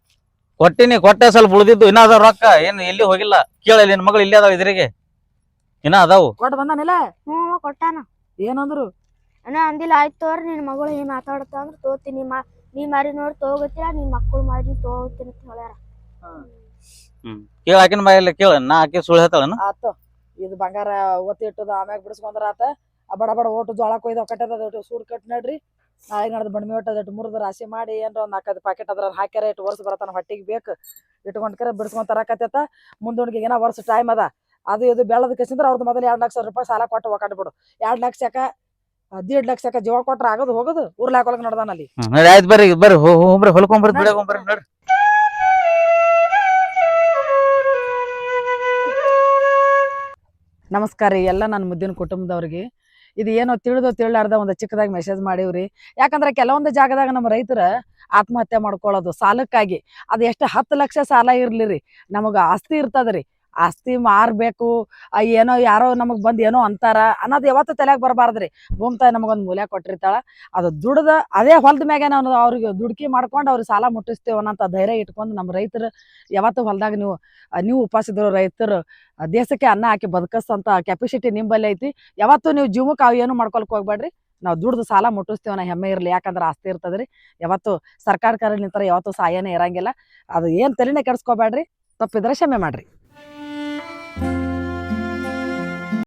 ಕೊಟ್ಟಿನಿ. ಕೊಟ್ಟೆ ಸ್ವಲ್ಪ ಉಳಿದಿದ್ದು ಇನ್ನ ಅದಾವ ರೊಕ್ಕ. ಏನ್ ಎಲ್ಲಿ ಹೋಗಿಲ್ಲ. ಕೇಳಲಿ ನಿನ್ ಮಗಳು ಇಲ್ಲೇ ಅದಾವ ಇದ್ರಿಗೆ ಇನ್ನ ಅದಾವು. ಕೊಟ್ಟು ಬಂದಾನಿಲ್ಲ. ಕೊಟ್ಟಾನ. ಏನಂದ್ರು ಅಣ್ಣ ಅಂದಿಲ್ಲ ಆಯ್ತು ತೋರಿ ನಿನ್ ಮಗಳು ಏನ್ ಮಾತಾಡ್ತ ಅಂದ್ರ ತೋತೀನಿ ನೀ ಮಾರಿ ನೋಡಿ ತಗೋಗತ್ತಿಲ್ಲ ನಿನ್ ಮಕ್ಕಳು ಮಾರಿ ತಗೋತೀನಿ ಅಂತ ಹೇಳ್ಯಾರ. ಕೇಳ ಆಕಿನ ಬಾಯಲ್ಲಿ ಕೇಳ. ನಾ ಆಕಿ ಸುಳ್ಳು ಹೇಳ್ತಾಳನ? ಆತು ಇದು ಬಂಗಾರ ಒತ್ತಿ ಇಟ್ಟದ ಆಮ್ಯಾಗ ಬಿಡಿಸ್ಕೊಂಡ್ರ ಆತ. ಬಡ ಬಡ ಓಟು ಜೋಳ ಕೊಯ್ದು ಕಟ್ಟದ ಸೂಡ್ ಕಟ್ ನಡ್ರಿ. ನಾಳೆ ನಡ್ದು ಬಣ್ಮಿ ಒಟ್ಟು ಮುರಿದ ರಾಶಿ ಮಾಡಿ ಏನ್ರ ಒಂದ್ 4 ಪಾಕೆಟ್ ಅದ್ರ ಹಾಕ್ಯಾರ ಇಟ್ಟು ವರ್ಷ ಬರತಾನ ಹೊಟ್ಟಿಗೆ ಬೇಕು ಇಟ್ಕೊಂಡ್ಕರ ಬಿಡಿಸ್ಕೊಂಡ್ ತರಕತ್ತ. ಮುಂದೋಣಿಗೆ ಏನೋ ವರ್ಷ ಟೈಮ್ ಅದ. ಅದು ಇದು ಬೆಳದ ಕಸಿಂದ್ರ ಅವ್ರದ್ದು ಮೊದಲು 2 ಲಕ್ಷ ರೂಪಾಯಿ ಸಾಲ ಕೊಟ್ಟು ಒಕ್ಕಟ್ಬಿಡು. 2 ಲಕ್ಷಕ್ಕ 1.5 ಲಕ್ಷಕ್ಕ ಜೀವ ಕೊಟ್ರ ಆಗೋದು ಹೋಗೋದು ಉರ್ಲಾಕೊಳಕ್ ನಡ್ದಾನ ಅಲ್ಲಿ. ಆಯ್ತು ಬರ್ರಿ ಹೋಗ್ರಿ ಹೊಲ್ಕೊಂಬರ್ರಿ ಬಿಡಕೊಂಬರ್ರಿ ನೋಡ್ರಿ. ನಮಸ್ಕಾರ ರೀ ಎಲ್ಲ ನನ್ನ ಮುದ್ದಿನ ಕುಟುಂಬದವ್ರಿಗೆ. ಇದು ಏನೋ ತಿಳಿಲಾರ್ದ ಒಂದು ಚಿಕ್ಕದಾಗಿ ಮೆಸೇಜ್ ಮಾಡೀವ್ರಿ. ಯಾಕಂದ್ರೆ ಕೆಲವೊಂದು ಜಾಗದಾಗ ನಮ್ಮ ರೈತರ ಆತ್ಮಹತ್ಯೆ ಮಾಡ್ಕೊಳ್ಳೋದು ಸಾಲಕ್ಕಾಗಿ. ಅದು ಎಷ್ಟು 10 ಲಕ್ಷ ಸಾಲ ಇರ್ಲಿ ರೀ, ನಮಗ ಆಸ್ತಿ ಇರ್ತದ್ರಿ, ಆಸ್ತಿ ಮಾರ್ಬೇಕು ಏನೋ ಯಾರೋ ನಮಗ್ ಬಂದ್ ಏನೋ ಅಂತಾರ ಅನ್ನೋದು ಯಾವತ್ತೂ ತಲೆಯಾಗ ಬರಬಾರ್ದ್ರಿ. ಭೂಮಿತಾಯಿ ನಮಗೊಂದು ಮೂಲ್ಯ ಕೊಟ್ಟಿರ್ತಾಳ. ಅದು ದುಡ್ದ ಅದೇ ಹೊಲದ ಮ್ಯಾಗೆ ನಾವು ಅವ್ರಿಗೆ ದುಡ್ಕಿ ಮಾಡ್ಕೊಂಡು ಅವ್ರಿಗೆ ಸಾಲ ಮುಟ್ಟಿಸ್ತೇವೆ ಅನ್ನೋಂಥ ಧೈರ್ಯ ಇಟ್ಕೊಂಡು ನಮ್ಮ ರೈತರು ಯಾವತ್ತು ಹೊಲದಾಗ ನೀವು ಉಪವಾಸಿದ್ರು ರೈತರು ದೇಶಕ್ಕೆ ಅನ್ನ ಹಾಕಿ ಬದುಕಸ್ತಂತ ಕೆಪಾಸಿಟಿ ನಿಂಬಲ್ಲಿ ಐತಿ. ಯಾವತ್ತು ನೀವು ಜೀವಕ್ಕೆ ಅವು ಏನು ಮಾಡ್ಕೊಳಕ್ ಹೋಗ್ಬೇಡ್ರಿ. ನಾವು ದುಡ್ದು ಸಾಲ ಮುಟ್ಟಿಸ್ತೇವೆ ಅನ್ನೋ ಹೆಮ್ಮೆ ಇರಲಿ. ಯಾಕಂದ್ರೆ ಆಸ್ತಿ ಇರ್ತದ್ರಿ. ಯಾವತ್ತು ಸರ್ಕಾರ ನಿಂತರ ಯಾವತ್ತು ಸಹಾಯನೇ ಇರಂಗಿಲ್ಲ. ಅದು ಏನ್ ತಲೆನೇ ಕೆಡಿಸ್ಕೋಬೇಡ್ರಿ. ತಪ್ಪಿದ್ರೆ ಕ್ಷಮೆ ಮಾಡ್ರಿ.